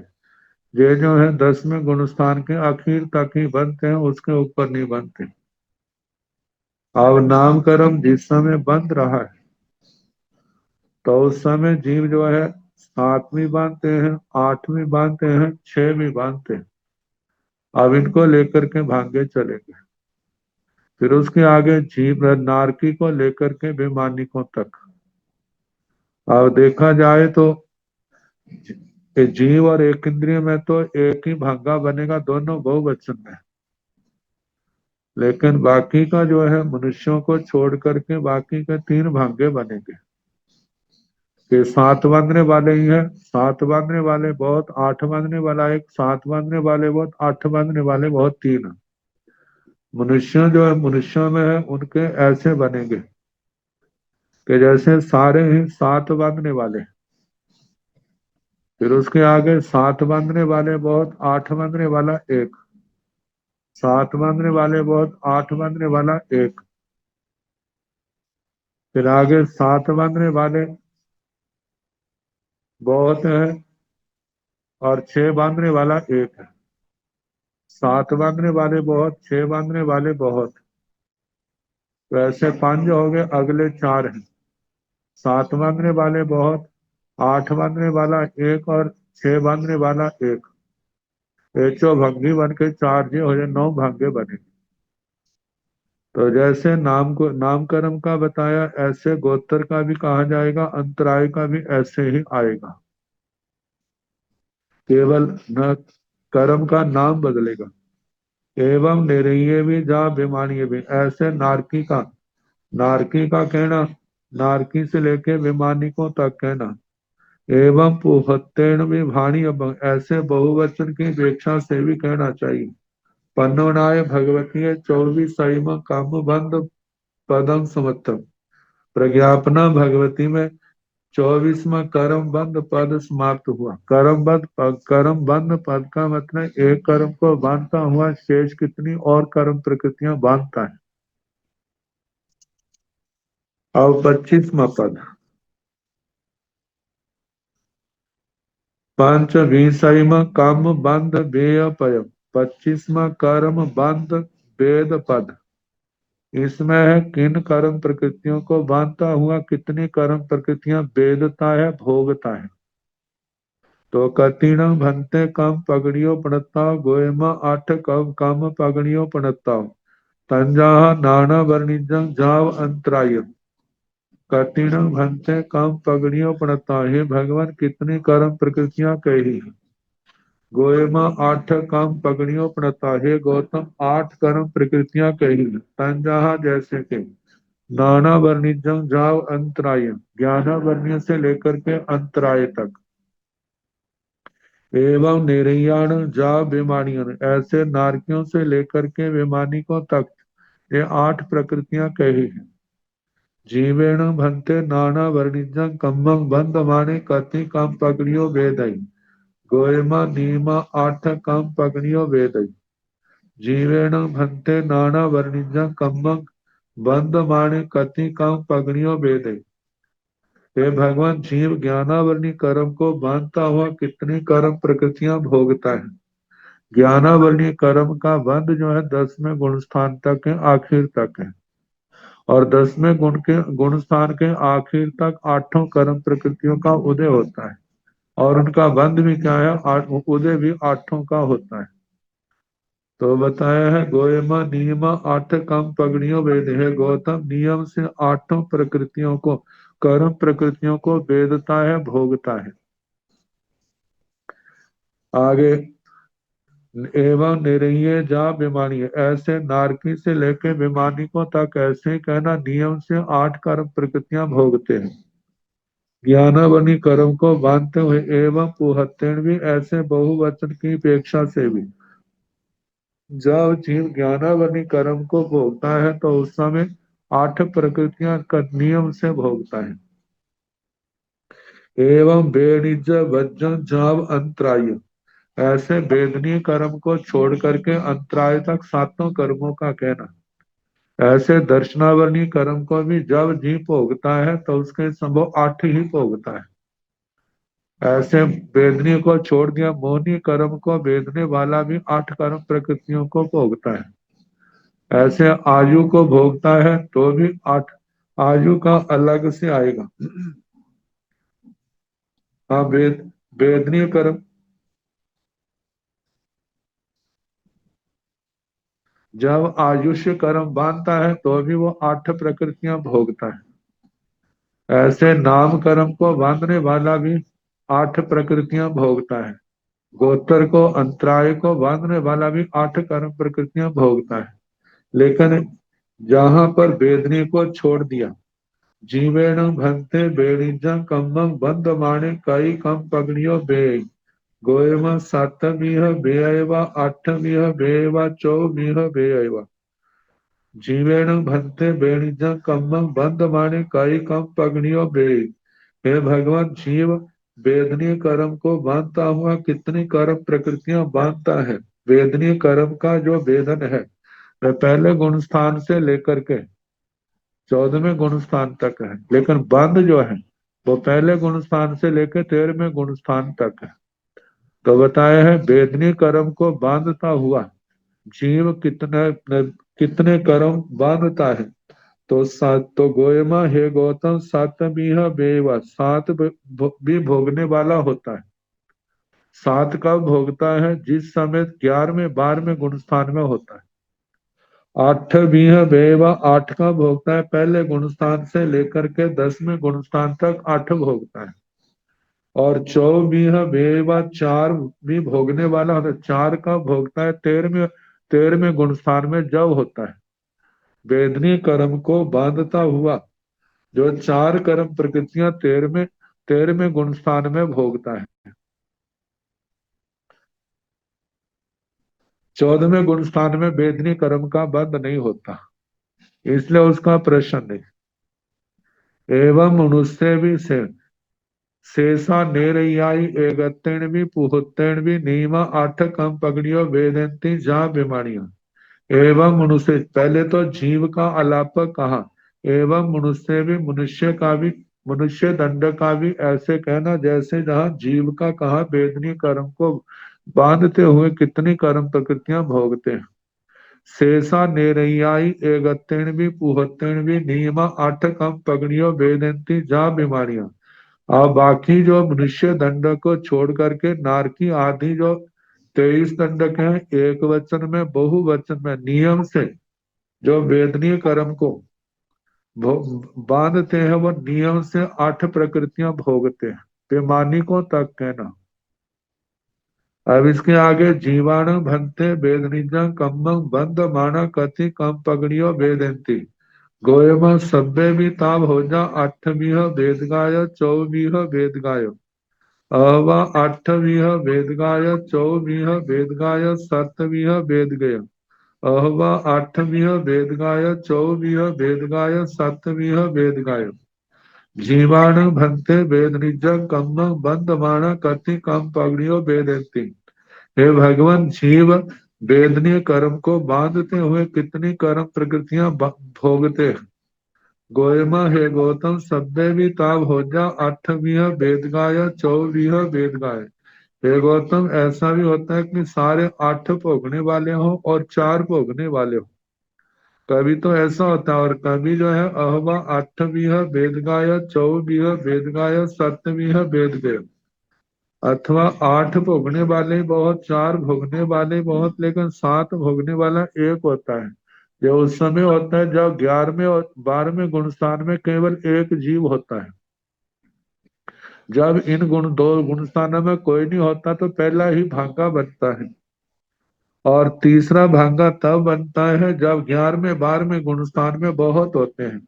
ये जो है 10वें गुण स्थान के आखिर तक ही बनते हैं, उसके ऊपर नहीं बनते। अब नाम कर्म जिस समय बंध रहा है तो उस समय जीव जो है 7वीं बांधते हैं, 8वीं बांधते हैं, 6वीं बांधते हैं। अब इनको लेकर के भागे चलेंगे। फिर उसके आगे जीव नारकी को लेकर के बेमानिकों तक। अब देखा जाए तो जीव और एक इंद्रिय में तो एक ही भागा बनेगा, दोनों बहुवचन में। लेकिन बाकी का जो है मनुष्यों को छोड़ करके बाकी के 3 भागे बनेंगे। कि 7 बांधने वाले ही है, 7 बांधने वाले बहुत, 8 बांधने वाला एक, 7 बांधने वाले बहुत, 8 बांधने वाले बहुत, 3। मनुष्य जो है मनुष्यों में है उनके ऐसे बनेंगे कि जैसे सारे ही 7 बांधने वाले। फिर उसके आगे 7 बांधने वाले बहुत, 8 बांधने वाला एक, 7 बांधने वाले बहुत, 8 बांधने वाला एक। फिर आगे 7 बांधने वाले बहुत है और 6 बांधने वाला एक है। 7 बांधने वाले बहुत, 6 बांधने वाले बहुत, तो ऐसे 5 हो गए, अगले 4 हैं। 7 बांधने वाले बहुत, 8 बांधने वाला एक और 6 बांधने वाला एक। एचो भंगी बन के 4 जी हो जाए, 9 भागे बने। तो जैसे नाम को नाम कर्म का बताया, ऐसे गोत्र का भी कहा जाएगा, अंतराय का भी ऐसे ही आएगा। केवल न कर्म का नाम बदलेगा। एवं निरय भी जा बेमानी भी, ऐसे नारकी का कहना, नारकी से लेके बेमानिकों तक कहना। एवं पुहत्तेण भी भाणी, ऐसे बहुवचन की अपेक्षा से भी कहना चाहिए। पन्नोनाय भगवती 24 काम बंद पदम समत्तम। प्रज्ञापना भगवती में 24वां कर्म बंद पद समाप्त हुआ। कर्म बंद पद का मतलब एक कर्म को बांधता हुआ शेष कितनी और कर्म प्रकृतियां बांधता है। अब 25वां पद, पंच विषयम काम बंद वेय पयम। 25वां कर्म बंद वेद पद। इसमें है किन कर्म प्रकृतियों को बांधता हुआ कितनी कर्म प्रकृतियां वेदता है, भोगता है। तो कतीण भंते कम पगड़ियों पड़ता गोयमा 8 कम कम पगड़ियों पड़ता तंजा नाना वर्णिजं जाव अंतराय। कतीण भंते कम पगड़ियों पड़ता, हे भगवान कितनी कर्म प्रकृतियां कही। गोयमा 8 काम पगड़ियों पड़ता, हे गौतम 8 कर्म प्रकृतियां कही। तंजहा जैसे के नाना वर्णिजं जाव अंतराय, ज्ञाना वर्णिय से लेकर के अंतराय तक। एवं निर्याण जा विमानियन, ऐसे नारकियों से लेकर के विमानिकों तक ये 8 प्रकृतियां कही हैं। जीवेण भन्ते नाना वर्णिजं कम्मं बंधमाने कति कम पगड़ियो वेदई, गोयमा नीमा 8 कम पगड़ियो वेदई। जीवेण भन्ते नाना वर्णिजं कम्मं बंधमाने कति कम पगड़ियो वेदई। हे भगवान, जीव ज्ञानावरणी कर्म को बांधता हुआ कितनी कर्म प्रकृतियां भोगता है। ज्ञानावरणी कर्म का बंध जो है 10वें गुण स्थान तक है, आखिर तक है। और 10वें गुण स्थान के आखिर तक 8 कर्म प्रकृतियों का उदय होता है। और उनका बंध भी क्या है, उदय भी 8 का होता है। तो बताया है गोयमा नियमा 8 कम पगड़ियों वेद है। गौतम नियम से 8 प्रकृतियों को, कर्म प्रकृतियों को वेदता है, भोगता है। आगे एवं निरय जा विमानी, ऐसे नारकी से लेके विमानिकों तक ऐसे ही कहना नियम से 8 कर्म प्रकृतियां भोगते हैं। ज्ञानावनी कर्म को बांधते हुए एवं पुहत्तेण भी, ऐसे बहुवचन की अपेक्षा से भी जब जीव ज्ञानावनी कर्म को भोगता है तो उस समय 8 प्रकृतियां नियम से भोगता है। एवं बेनिज वज्जन जाव अंतराय, ऐसे वेदनीय कर्म को छोड़ करके अंतराय तक 7 कर्मों का कहना। ऐसे दर्शनावरणी कर्म को भी जब जीव भोगता है तो उसके संभव 8 ही भोगता है। ऐसे वेदनीय को छोड़ दिया, मोहनी कर्म को वेदने वाला भी 8 कर्म प्रकृतियों को भोगता है। ऐसे आयु को भोगता है तो भी 8 आयु का अलग से आएगा। हाँ, वेदनीय कर्म जब आयुष्य कर्म बांधता है तो भी वो 8 प्रकृतियां भोगता है। ऐसे नाम कर्म को बांधने वाला भी 8 प्रकृतियां भोगता है। गोत्र को, अंतराय को बांधने वाला भी 8 कर्म प्रकृतियां भोगता है। लेकिन जहां पर वेदनी को छोड़ दिया, जीवेण भंते बेणिजं कम्मं बंद माणे कई कम पगड़ियो बे, गोयम सातमीह बेयवा आठमीह बेयवा चौमीह बेयवा। जीवेण भंते बेणिजं कम्मं बंद माणे कई कम पगड़ियो बे। हे भगवान, जीव वेदनीय कर्म को बांधता हुआ कितनी कर्म प्रकृतियां बांधता है। वेदनीय कर्म का जो वेदन है वह पहले गुण स्थान से लेकर के 14वें गुण स्थान तक है, लेकिन बंध जो है वो पहले गुण स्थान से लेकर 13वें गुण स्थान तक है। तो बताया है वेदनीय कर्म को बांधता हुआ जीव कितने कर्म बांधता है। तो गोयमा हे गौतम, सातमीह बेवा, 7 भी भोगने वाला होता है। 7 कब भोगता है, जिस समय 11वें 12वें गुण स्थान में होता है। 8वीं बेवा, 8 का भोगता है, पहले गुण स्थान से लेकर के 10वें गुण स्थान तक 8 भोगता है। और 24 बेवा, 4 भी भोगने वाला होता है। 4 का भोगता है 13वें गुण स्थान में जब होता है। वेदनीय कर्म को बांधता हुआ जो 4 कर्म प्रकृतियां 13वें गुण स्थान में भोगता है। 14वें गुण स्थान में वेदनीय कर्म का बंध नहीं होता, इसलिए उसका प्रश्न नहीं। एवं मनुष्य भी से शेषा नेरयाई एगत्तेण भी पुहुत्तेण भी नीमा 8 कम पगड़ियों वेदंती जा बीमारियों। एवं मनुष्य, पहले तो जीव का अलापक कहा, एवं मनुष्य भी, मनुष्य का भी, मनुष्य दंड का भी ऐसे कहना जैसे जहां जीव का कहा वेदनीय कर्म को बांधते हुए कितनी कर्म प्रकृतियां भोगते हैं। शेषा नेरयाई एगत्तेण भी पुहत्तेण भी नीमा 8 कम पगड़ियों वेदंती जा बीमारियां। और बाकी जो मनुष्य दंड को छोड़ करके नारकी आदि जो 23 दंडक हैं, एक वचन में बहुवचन में नियम से जो वेदनीय कर्म को बांधते हैं, वो नियम से 8 प्रकृतियां भोगते हैं। बेमानिकों तक कहना। अब इसके आगे जीवाणु भंते वेदनिजा कम्मं बंद माना कति कम पगड़ियो वेदंती, गोयमा सभ्य भी ताब हो जा 8वीं वेद गाय 24 वेद गायो। अहवा आठवीह वेदगाय चौवीह वेदगाय सतवीह वेदगय अहवा आठवीह वेदगाय चौवीह वेदगाय सतवीह वेदगाय जीवाण भंते वेद निज कम बंधमाण कति कम पगड़ियो वेदंती। हे भगवान, जीव वेदनीय कर्म को बांधते हुए कितनी कर्म प्रकृतियां भोगते हैं। गोयमा हे गौतम सभ्य भी ताब हो जा अठवीह वेद गाय चौवीह वेद गाय। हे गौतम, ऐसा भी होता है कि सारे 8 भोगने वाले हों और 4 भोगने वाले हों। कभी तो ऐसा होता है, और कभी जो है अहवा आठवीह वेद गाय चौवीह वेद गाय सतवीह वेद गय, अथवा 8 भोगने वाले बहुत, 4 भोगने वाले बहुत, लेकिन 7 भोगने वाला एक होता है। ये उस समय होता है जब 11वें और 12वें गुणस्थान में केवल एक जीव होता है। जब इन दो गुणस्थानों में कोई नहीं होता तो पहला ही भांगा बनता है, और तीसरा भांगा तब बनता है जब 11वें 12वें गुणस्थान में बहुत होते हैं।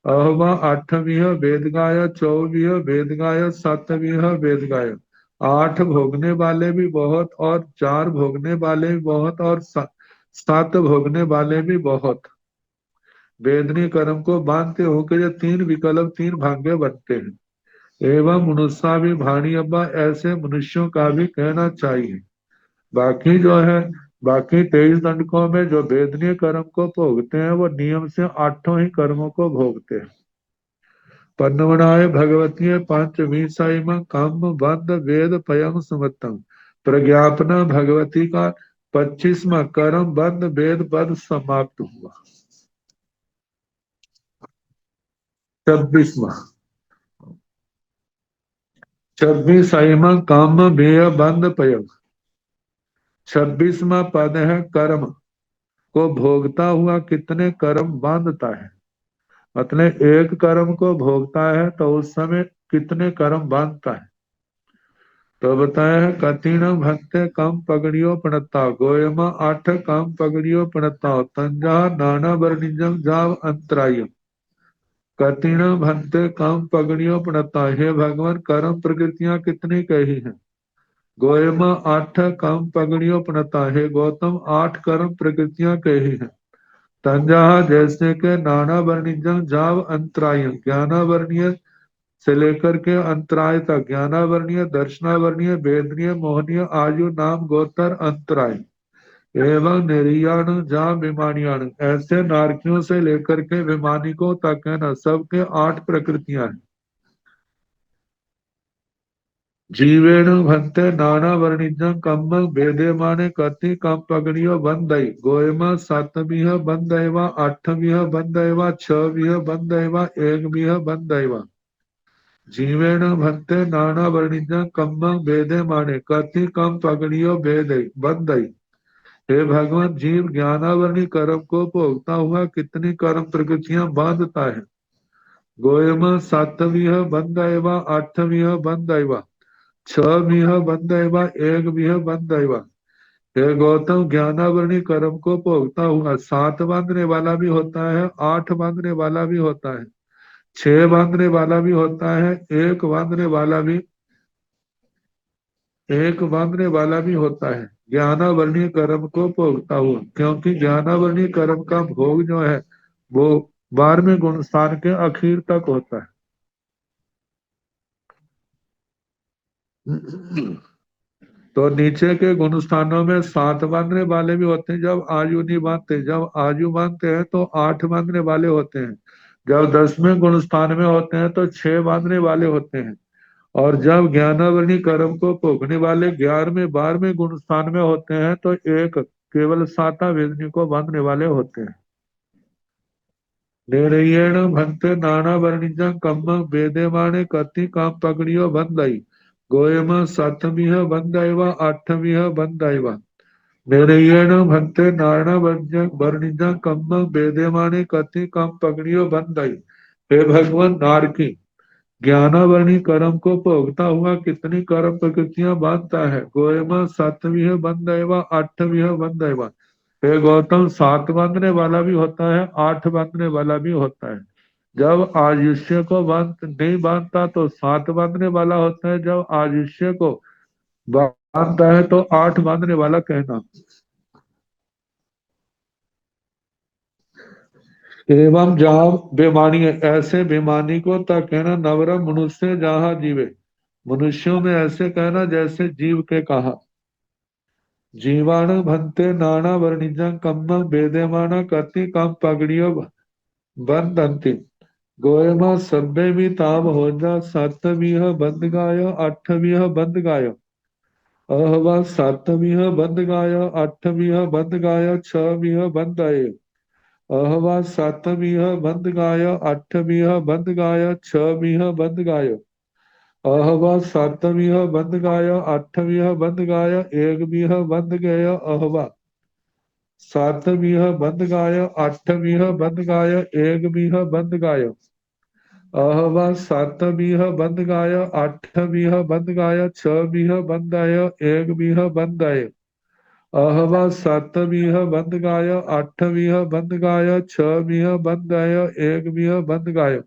अहवा आठवीह वेदगाय चौवीह वेदगाय सतवीह वेदगाय, 8 भोगने वाले भी बहुत और 4 भोगने वाले भी बहुत और 7 भोगने वाले भी बहुत। वेदनीय कर्म को बांधते होकर ये 3 विकल्प 3 भाग्य बनते हैं। एवं मनुष्य भी भाणी अब्बा, ऐसे मनुष्यों का भी कहना चाहिए। बाकी जो है, बाकी 23 दंडकों में जो वेदनीय कर्म को भोगते हैं वो नियम से 8 ही कर्मों को भोगते हैं। पन्नवनाय भगवतीय पंचवीसाइम कम बंद वेद पयम सुमतम, प्रज्ञापना भगवती का 25वां कर्म बंद वेद पद समाप्त हुआ। 26वां 26वां काम भेय बंद पयम। 26वां पद है कर्म को भोगता हुआ कितने कर्म बांधता है। मतलब एक कर्म को भोगता है तो उस समय कितने कर्म बांधता है। तो बताया है कठिन भक्त कम पगड़ियो प्रणता, गोयमा 8 कम पगड़ियो प्रणता, तंजा नाना वर्णिजम जाव अंतराय। कठिन भक्त कम पगड़ियो प्रणता, हे भगवान कर्म प्रकृतियां कितनी कही हैं। गोयमा 8 कम पगड़ियो प्रणता, हे गौतम 8 कर्म प्रकृतियां कही हैं। तंजा जैसे के नाना वर्णिजम जाव अंतराय, ज्ञानावर्णीय से लेकर के अंतराय तक, ज्ञानावर्णीय दर्शनावर्णीय वेदनीय मोहनीय आयु नाम गोतर अंतराय एवं निर्याण जा विमानियाण, ऐसे नारकियों से लेकर के विमानिकों तक है ना, सबके 8 प्रकृतियां हैं। जीवेण भंते नाना वर्णिजं कम वेदे माने कति कम पगड़ियो बंदई, गोयमा 7वीह बंदैवा 8वीह बंदैवा 6वीह बंदैवा 1वीह बंदैवा। जीवेण भक्ते नाना वर्णिजा कम वेदे माने कति कम पगड़ियो वेदे बंदई। हे भगवान, जीव ज्ञानावरणी कर्म को भोगता हुआ कितनी कर्म प्रकृतियां बांधता है। गोयम 7वीह बंदैवा 8वीह बंदैवा 6वीह बंदैवा 1वीह बंदैवा। हे गौतम, ज्ञानावरणी कर्म को भोगता हुआ 7 बांधने वाला भी होता है, 8 बांधने वाला भी होता है, 6 बांधने वाला भी होता है, एक बांधने वाला भी होता है। ज्ञानावर्णीय कर्म को भोगता हुआ, क्योंकि ज्ञानावर्णीय कर्म का भोग जो है वो 12वें गुणस्थान के आखिर तक होता है। तो नीचे के गुणस्थानों में 7 बांधने वाले भी होते हैं जब आयु नहीं बांधते, जब आयु बांधते हैं तो 8 बांधने वाले होते हैं, जब 10वें गुणस्थान में होते हैं तो 6 बांधने वाले होते हैं, और जब ज्ञानावरणी कर्म को भोगने वाले 11वें 12वें गुण स्थान में होते हैं तो एक केवल 7 वेदनी को बांधने वाले होते हैं। निर्यण भक्त नाना वर्णिजा कम वेदेमाने कति काम पगड़ियो बंदई, गोयम 7वीह बंदैवा 8वीह बंदैवा। निर्यण भक्त नाना वर्णिजा कम वेदेमाने कति काम पगड़ियो बंदई। हे भगवान, नारकी ज्ञानावरणी कर्म को भोगता हुआ कितनी कर्म प्रकृतियां बांधता है। गोयमा 7वीह बंदैवा 8वीह बंदैवा। हे गौतम, 7 बांधने वाला भी होता है, 8 बांधने वाला भी होता है। जब आयुष्य को नहीं बांधता तो 7 बांधने वाला होता है, जब आयुष्य को बांधता है तो 8 बांधने वाला कहना। एवं जहाँ बेमानी है, ऐसे बेमानी को तक कहना। नवरम मनुष्य जहाँ जीवे, मनुष्यों में ऐसे कहना जैसे जीव के कहा। जीवाणु भंते नाना वर्णिजं कम्म वेदेमाना कति कम पगड़ियो बंदंती। गोयमा सभ्य भी ताम हो जा, सातवीह बंद गायो, अठवीह बंद गायो। अहवा सातवीह बंद गायो, अठवीह बंद गायो, छवीह बंद आए। अहवा सातवीह बंद गायो, अठवीह बंद गायो, छवीह बंद गायो। अहवा सातवीह बंद गायो, अठवीह बंद गायो, एकवीह बंद गयो। अहवा सातवीह बंद गायो, अठवीह बंद गायो, एकवीह बंद गायो। अहवा सातवीह बंद गायो, अठवीह बंद गायो, छवीह बंद आयो, एकवीह बंद आयो। अहवा सातवीह बंद गायो, अठवीह बंद गायो, छवीह बंद आयो, एकवीह बंद गायो।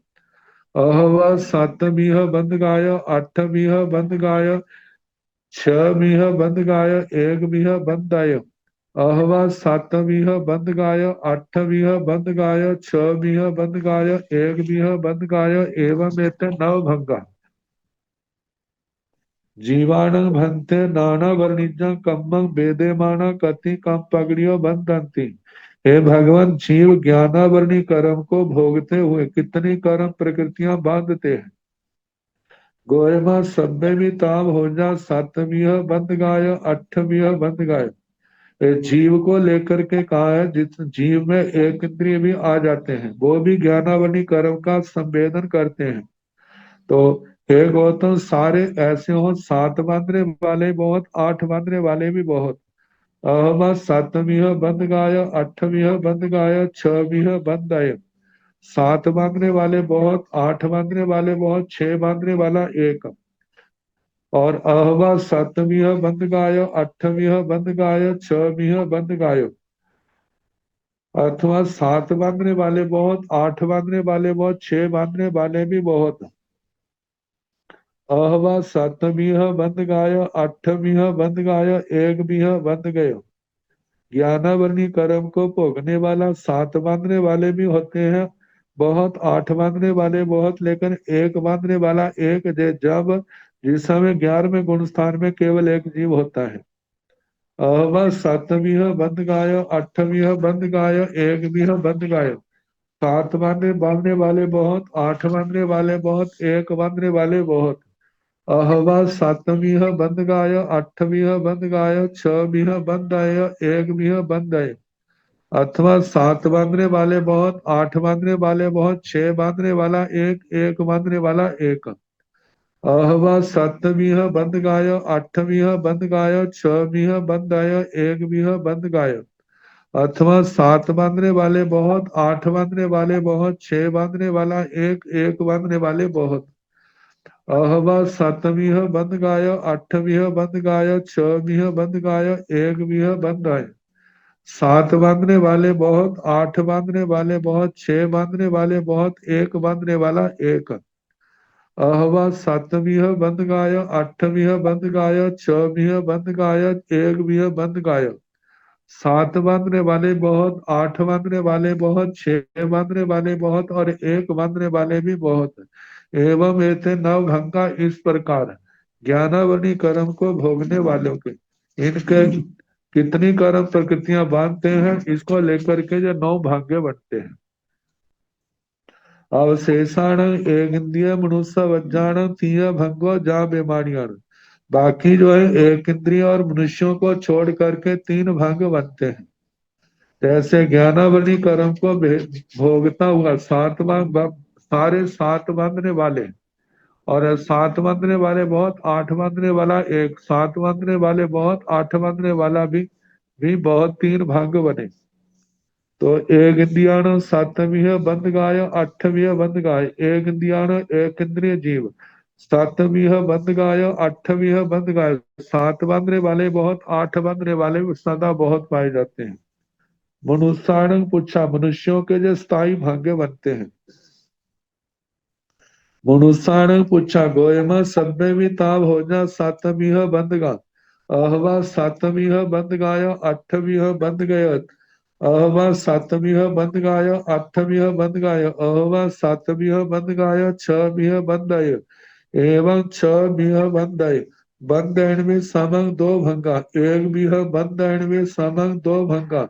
अहवा सातवीह बंद गायो, अठवीह बंद गायो, छवीह बंद गायो, एकवीह बंद आयो। अहवा सातवीह बंद गायो, अठवीह बंद गायो, छवीह बंद गायो, एकवीह बंद गायो। एवं एत नव भंगा जीवाणु भंते नाना वर्णिजा कम्मं वेदेमाना कति कम पगड़ियो बंदंती। हे भगवान, जीव ज्ञानावरणी कर्म को भोगते हुए कितनी कर्म प्रकृतियां बांधते हैं। गोयमा सभ्य भी ताम हो जा, सातवीह बंद गायो, अठवीह बंद गायो। जीव को लेकर के कहा है, जिस जीव में एक इंद्रिय भी आ जाते हैं, वो भी ज्ञानावनी कर्म का संवेदन करते हैं। तो हे गौतम, सारे ऐसे हो, 7 बांधने वाले बहुत, 8 बांधने वाले भी बहुत। अहमा सातवीं बंद गाय, 8वीं बंद गाय, 6वीं बंद आय। 7 बांधने वाले बहुत, 8 बांधने वाले बहुत, 6 बांधने वाला एक। और अहवा सातवीं बंद गायो, 8वीं बंद गायो, 6वीं बंद गायो। अथवा 7 बांधने वाले बहुत, 8 बांधने वाले बहुत, 6 बांधने वाले भी बहुत। अहवा सातवीं बंद गायो, 8वीं बंद गायो, एक भी बंद गयो। ज्ञानावरणी कर्म को भोगने वाला 7 बांधने वाले भी होते हैं बहुत, 8 बांधने वाले बहुत, लेकिन एक बांधने वाला एक। जब जिस समय 11वें गुण स्थान में केवल एक जीव होता है। अहवा सातवीं बंद गायो, 8वीं बंद गायो, एक भी बंद गायो। 7 बांधने वाले बहुत, 8 बांधने वाले बहुत, एक बांधने वाले बहुत। अहवा सातवीं बंद गायो, 8वीं बंद गायो, 6वीं बंद आयो, एक भी बंद आयो। अथवा 7 बांधने वाले बहुत, 8 बांधने वाले बहुत, 6 बांधने वाला एक, एक बांधने वाला एक। अहवा सातवीं बंद गायो, 8वीं बंद गायो, 6वीं बंद आयो, एक भी बंद गायो। अथवा 7 बांधने वाले बहुत, 8 बांधने वाले बहुत, 6 बांधने वाला एक, एक बांधने वाले बहुत। अहवा सातवीं बंद गायो, 8वीं बंद गायो, 6वीं बंद गायो, एक भी बंद आयो। 7 बांधने वाले बहुत, 8 बांधने वाले बहुत, 6 बांधने वाले बहुत, एक बांधने वाला एक। अहवा सातवीं बंद गायो, 8वीं बंद गायो, 6वीं बंद गायो, एक भी बंद गायो। 7 बांधने वाले बहुत, 8 बांधने वाले बहुत, 6 बांधने वाले बहुत, और एक बांधने वाले भी बहुत। एवं ऐसे नव भंगा, इस प्रकार ज्ञानावनी कर्म को भोगने वालों के इनके कितनी कर्म प्रकृतियां बांधते हैं, इसको लेकर के जो 9 भाग्य बनते हैं। अवशेषाण एक इंद्रिय मनुष्य वज्जाण तीय भंगो जा बीमारियां। बाकी जो है एक इंद्रिय और मनुष्यों को छोड़ करके 3 भंग बनते हैं। जैसे ज्ञानावली कर्म को भोगता हुआ सारे 7 बांधने वाले, और 7 बांधने वाले बहुत, 8 बांधने वाला एक, 7 बांधने वाले बहुत, 8 बांधने वाला भी बहुत, 3 भाग बने। तो एक इंद्रियाण सातवीं बंद गाय, 8वीं बंद गाय। एक इंद्रियाण एक इंद्रिय जीव, 7वीं बंद गाय, 8वीं बंद गाय। 7 बांधने वाले बहुत, 8 बांधने वाले सदा बहुत पाए जाते हैं। मनुष्याण पूछा, मनुष्यों के जो स्थायी भाग्य बनते हैं। मनुष्य ने पूछा, गोयमा सभ्य भी ताब हो जा, सातवीं बंद गा। अहवा सातवीं बंद गाय, अठवीं बंद गय। अहवा सातवीं बंद गाय, आठवीं बंद गाय। अहवा सातवीं बंद गाय, छवीं बंद आय। एवं छवीं बंद आय। बंद में समंग दो भंगा, एक भी बंद में समंग दो भंगा।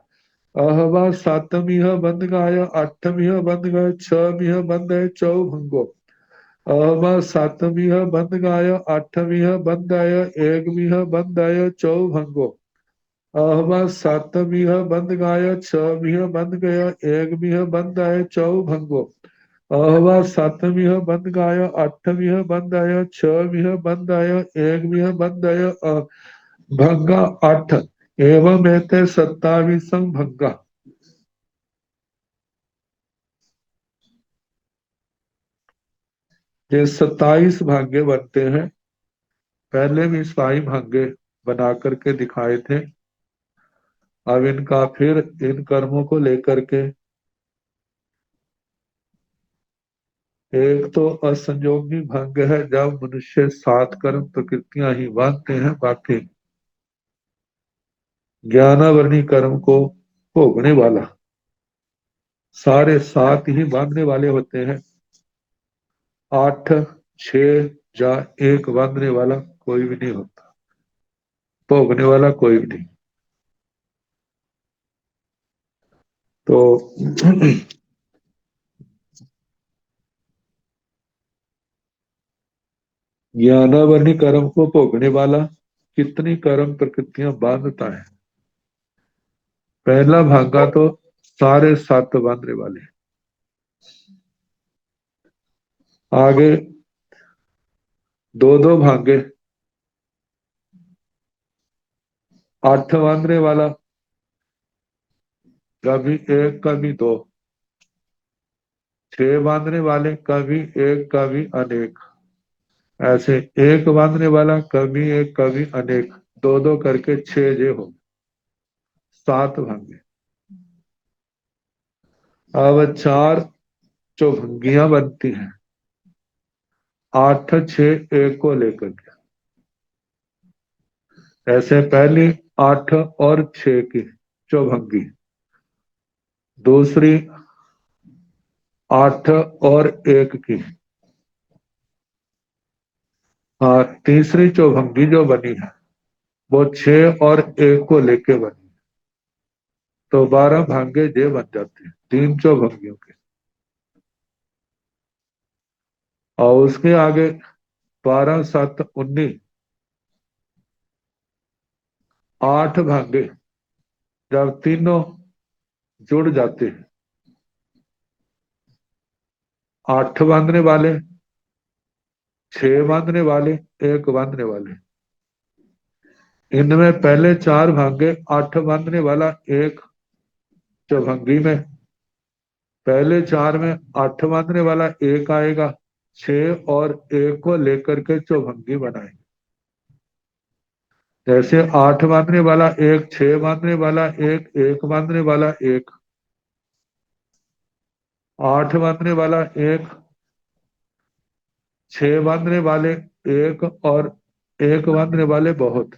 अहवा सातवीं बंद गाय, आठवीं बंद गाय, छवीं बंद है चौ भंगो। अहवा सातवीं बंद गाय, आठवीं बंद आय, एकवीं बंद आय चौ भंगो। अहवा सातवीं बंद गाय, छवीं बंद गय, एकवीं बंद आय चौ भंगो। अहवा सातवीं बंद गाय, आठवीं बंद आय, छवीं बंद आय, एकवीं बंद आय भंगा आठ। एवं एते 27 भंगा। ये 27 भाग्य बनते हैं। पहले भी 22 भाग्य बना करके दिखाए थे। अब इनका फिर इन कर्मों को लेकर के एक तो असंयोगी भंग है, जब मनुष्य 7 कर्म प्रकृतियां ही बांधते हैं, बाकी ज्ञानावरणी कर्म को भोगने वाला सारे 7 ही बांधने वाले होते हैं। 8, 6 या 1 बांधने वाला कोई भी नहीं होता, भोगने वाला कोई भी नहीं। तो ज्ञानावरणी कर्म को भोगने वाला कितनी कर्म प्रकृतियां बांधता है। पहला भागा तो सारे 7 बांधने वाले। आगे 2-2 भागे, 8 बांधने वाला, कभी 1 कभी 2। 6 बांधने वाले, कभी 1 कभी अनेक। ऐसे 1 बांधने वाला, कभी 1 कभी अनेक, 2-2 करके 6 जे हो 7 भागे। अब 4 चौभंगियां बनती हैं, 8, 6, 1 को लेकर के। ऐसे पहली 8 और 6 की चौभंगी, दूसरी 8 और 1 की, हाँ तीसरी चौभंगी जो बनी है वो 6 और 1 को लेके बनी। तो 12 भागे जे बन जाते हैं 3 चौभंगियों के। और उसके आगे 12, 7, 19, 8 भागे जब तीनों जुड़ जाते हैं, 8 बांधने वाले, 6 बांधने वाले, 1 बांधने वाले। इनमें पहले 4 भागे 8 बांधने वाला 1 चौभंगी में, पहले 4 में 8 बांधने वाला 1 आएगा, 6 और 1 को लेकर के चौभंगी बनाएंगे। जैसे 8 बांधने वाला 1, 6 बांधने वाला 1, 1 बांधने वाला 1, 8 बांधने वाला 1, 6 बांधने वाले 1 और 1 बांधने वाले बहुत।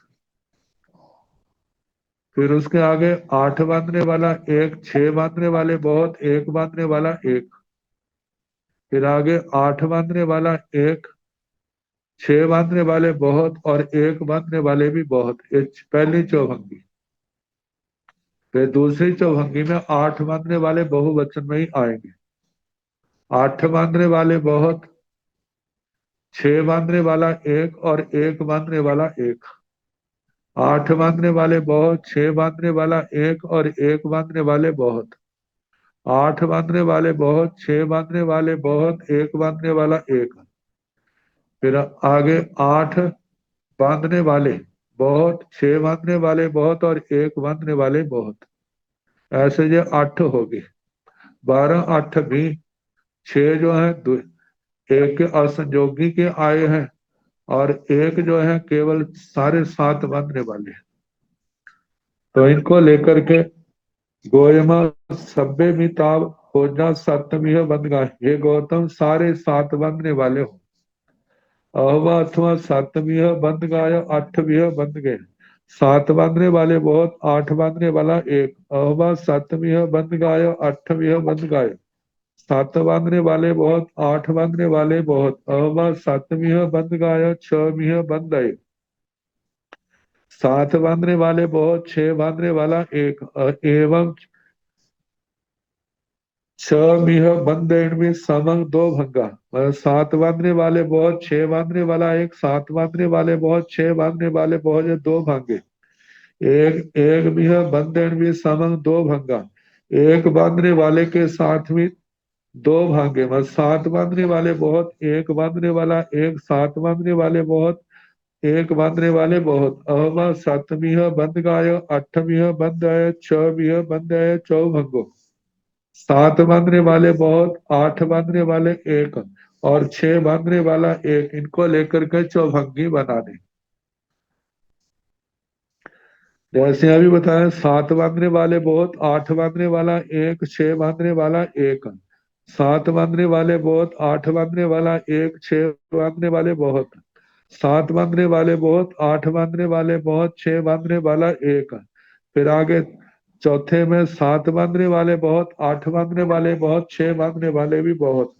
फिर उसके आगे 8 बांधने वाला 1, 6 बांधने वाले बहुत, 1 बांधने वाला 1। फिर आगे 8 बांधने वाला 1, 6 बांधने वाले बहुत और 1 बांधने वाले भी बहुत। ये पहली चौभंगी। फिर दूसरी चौभंगी में 8 बांधने वाले बहुवचन में ही आएंगे। 8 बांधने वाले बहुत, 6 बांधने वाला 1 और 1 बांधने वाला 1। 8 बांधने वाले बहुत, 6 बांधने वाला 1 और 1 बांधने वाले बहुत। 8 बांधने वाले बहुत, 6 बांधने वाले बहुत, 1 बांधने वाला 1। फिर आगे 8 बांधने वाले बहुत, 6 बांधने वाले बहुत और 1 बांधने वाले बहुत। ऐसे ये 8 हो गए। 12, 8 भी 6 जो है एक के असंयोगी के आए हैं और 1 जो है केवल सारे 7 बांधने वाले हैं। तो इनको लेकर के गोयमा सभ्य मिताब खोजना सप्तमिह बंद गाय, हे गौतम सारे सात बांधने वाले हो। अहवा अथवा सप्तमिह बंद गाय, अठविह बंद गए। सात बांधने वाले बहुत, आठ बांधने वाला एक। अहवा सप्तमिह बंद गाय, अठविह बंद गाय। सात बांधने वाले बहुत, आठ बांधने वाले बहुत। अहवा सप्तमिह बंद गाय, छमिह बंद गए। सात बांधने वाले बहुत, छह बांधने वाला एक। एवं छमिह बंद में समंग दो भंगा। मतलब सात बांधने वाले बहुत, छह बांधने वाला एक। सात बांधने वाले बहुत, छह बांधने वाले बहुत, ये दो भांगे। एक एक मिह बंद में समंग दो भंगा। एक बांधने वाले के साथ में दो भांगे। मतलब सात बांधने वाले बहुत, एक बांधने वाला एक। सात बांधने वाले बहुत, एक बांधने वाले बहुत। अहम सतमिह बंद गाय, अठमिह बंद है, छमिह बंद है, चौभंगो। सात बांधने वाले बहुत, आठ बांधने वाले एक और छह बांधने वाला एक, इनको लेकर के चौभंगी बना दे। जैसे अभी बताया, सात बांधने वाले बहुत, आठ बांधने वाला एक, छह बांधने वाला एक। सात बांधने वाले बहुत, आठ बांधने वाला एक, छह बांधने वाले बहुत। सात बांधने वाले बहुत, आठ बांधने वाले बहुत, छह बांधने वाला एक। फिर आगे चौथे में सात बांधने वाले बहुत, आठ बांधने वाले बहुत, छह बांधने वाले भी बहुत।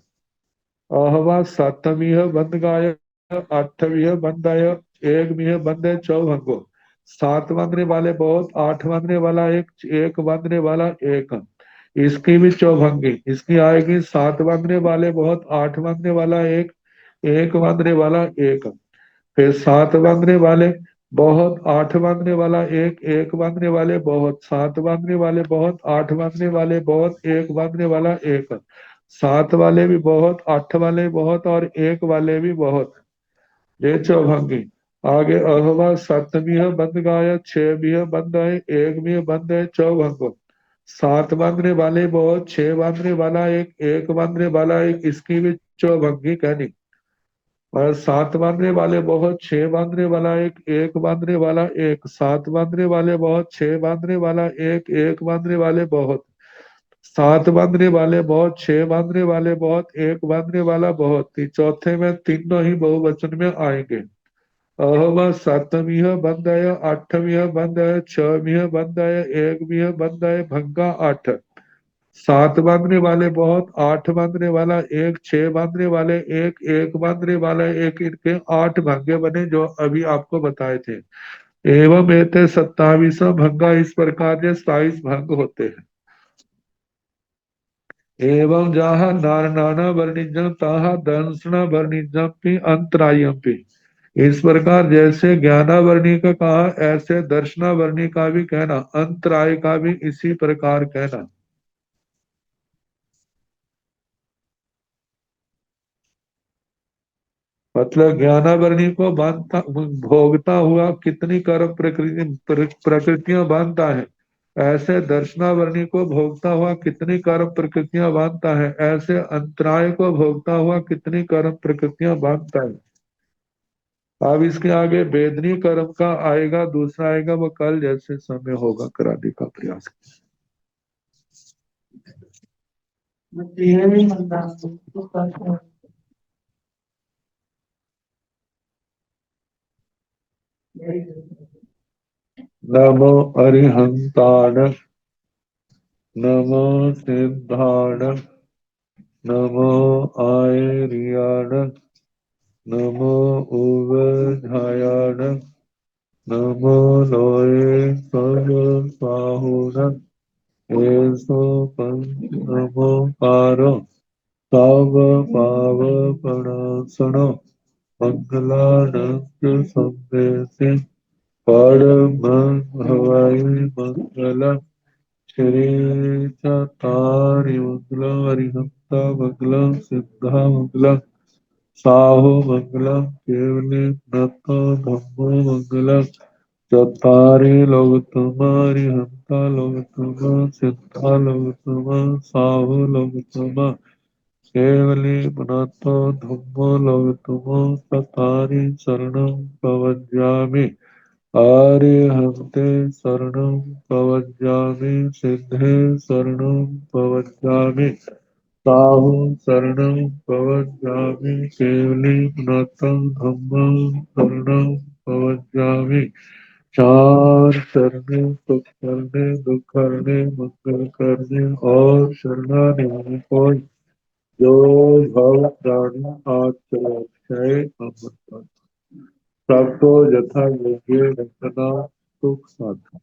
अहवा सप्तमीह बंद गाय, अठवीह बंदाय, एक मिह बंदे चौभंगो। सात बांधने वाले बहुत, आठ बांधने वाला एक बांधने वाला एक। इसकी भी चौभंगी, इसकी आएगी सात बांधने वाले बहुत, आठ बांधने वाला एक बांधने वाला एक। फिर सात बांधने वाले बहुत, आठ बांधने वाला एक बांधने वाले बहुत। सात बांधने वाले बहुत, आठ बांधने वाले बहुत, एक बांधने वाला एक। सात वाले भी बहुत, आठ वाले बहुत और एक वाले भी बहुत। ये चौभंगी। आगे अहवा सप्तमीह बंद गाय, छह बंद है, एक भी बंद है, चौभंगो। सात बांधने वाले बहुत, छह बांधने वाला एक बांधने वाला एक, इसकी भी चौभंगी कहनी। और सात बांधने वाले बहुत, छह बांधने वाला एक बांधने वाला एक। सात बांधने वाले बहुत, छह बांधने वाला एक बांधने वाले बहुत। सात बांधने वाले बहुत, छह बांधने वाले बहुत, एक बांधने वाला बहुत। चौथे में तीनों ही बहुवचन में आएंगे। अहम सप्तमीह बंद है, आठवीं बंद है, छवीं बंद है, एक भी बंद है, भंगा आठ। सात बांधने वाले बहुत, आठ बांधने वाला एक, छह बांधने वाले एक बांधने वाला एक, इनके आठ भंगे बने जो अभी आपको बताए थे। एवं एते 27 भंगा, इस प्रकार के 27 भंग होते हैं। एवं जहाँ नाना वर्णिजम तहा दंसना वर्णिजम अंतरायम। इस प्रकार जैसे ज्ञानावर्णी का कहा, ऐसे दर्शनावर्णी का भी कहना, अंतराय का भी इसी प्रकार कहना। मतलब ज्ञानावर्णी को बांधता भोगता हुआ कितनी कर्म प्रकृतियां बांधता है, ऐसे दर्शनावर्णी को भोगता हुआ कितनी कर्म प्रकृतियां बांधता है, ऐसे अंतराय को भोगता हुआ कितनी कर्म प्रकृतियां बांधता है। अब इसके आगे वेदनी कर्म का आएगा, दूसरा आएगा, वो कल जैसे समय होगा कराने का प्रयास। नमो अरिहंताण, नमो सिद्धाण, नमो आयर्याण, नमो उवधायाण, नमो लोये सर्वसाहुण, एसो पंच नमो पारो, साव पाव प्रणसनो, मंगलानंद संदेशे, परम हवाई मंगल। श्री चतारि मंगलम, अरिहंता मंगलम, सिद्धा मंगलम, साहो मंगलम, केवली नतो धम्मो मंगलम। चतारि लोग तुम्हारी, हंता लोग तुम, सिद्धा लोग तुम, साहो लोग तुम, केवली नतो धम्मो लोग तुम। चतारि शरणं प्रवज्जामि, आर्यहन्ते शरणं प्रवज्जामि सिद्धे शरणं प्रवज्जामि साहु शरणं प्रवज्जामि केवलीनाथं धम्मं शरणं प्रवज्जामि चार शरणे सुख करने दुख करने मंगल करने और शरणाने वाले को जो भव प्राणी आचरण क्षय अमृत सबको यथा योग्य रखना सुख साधन।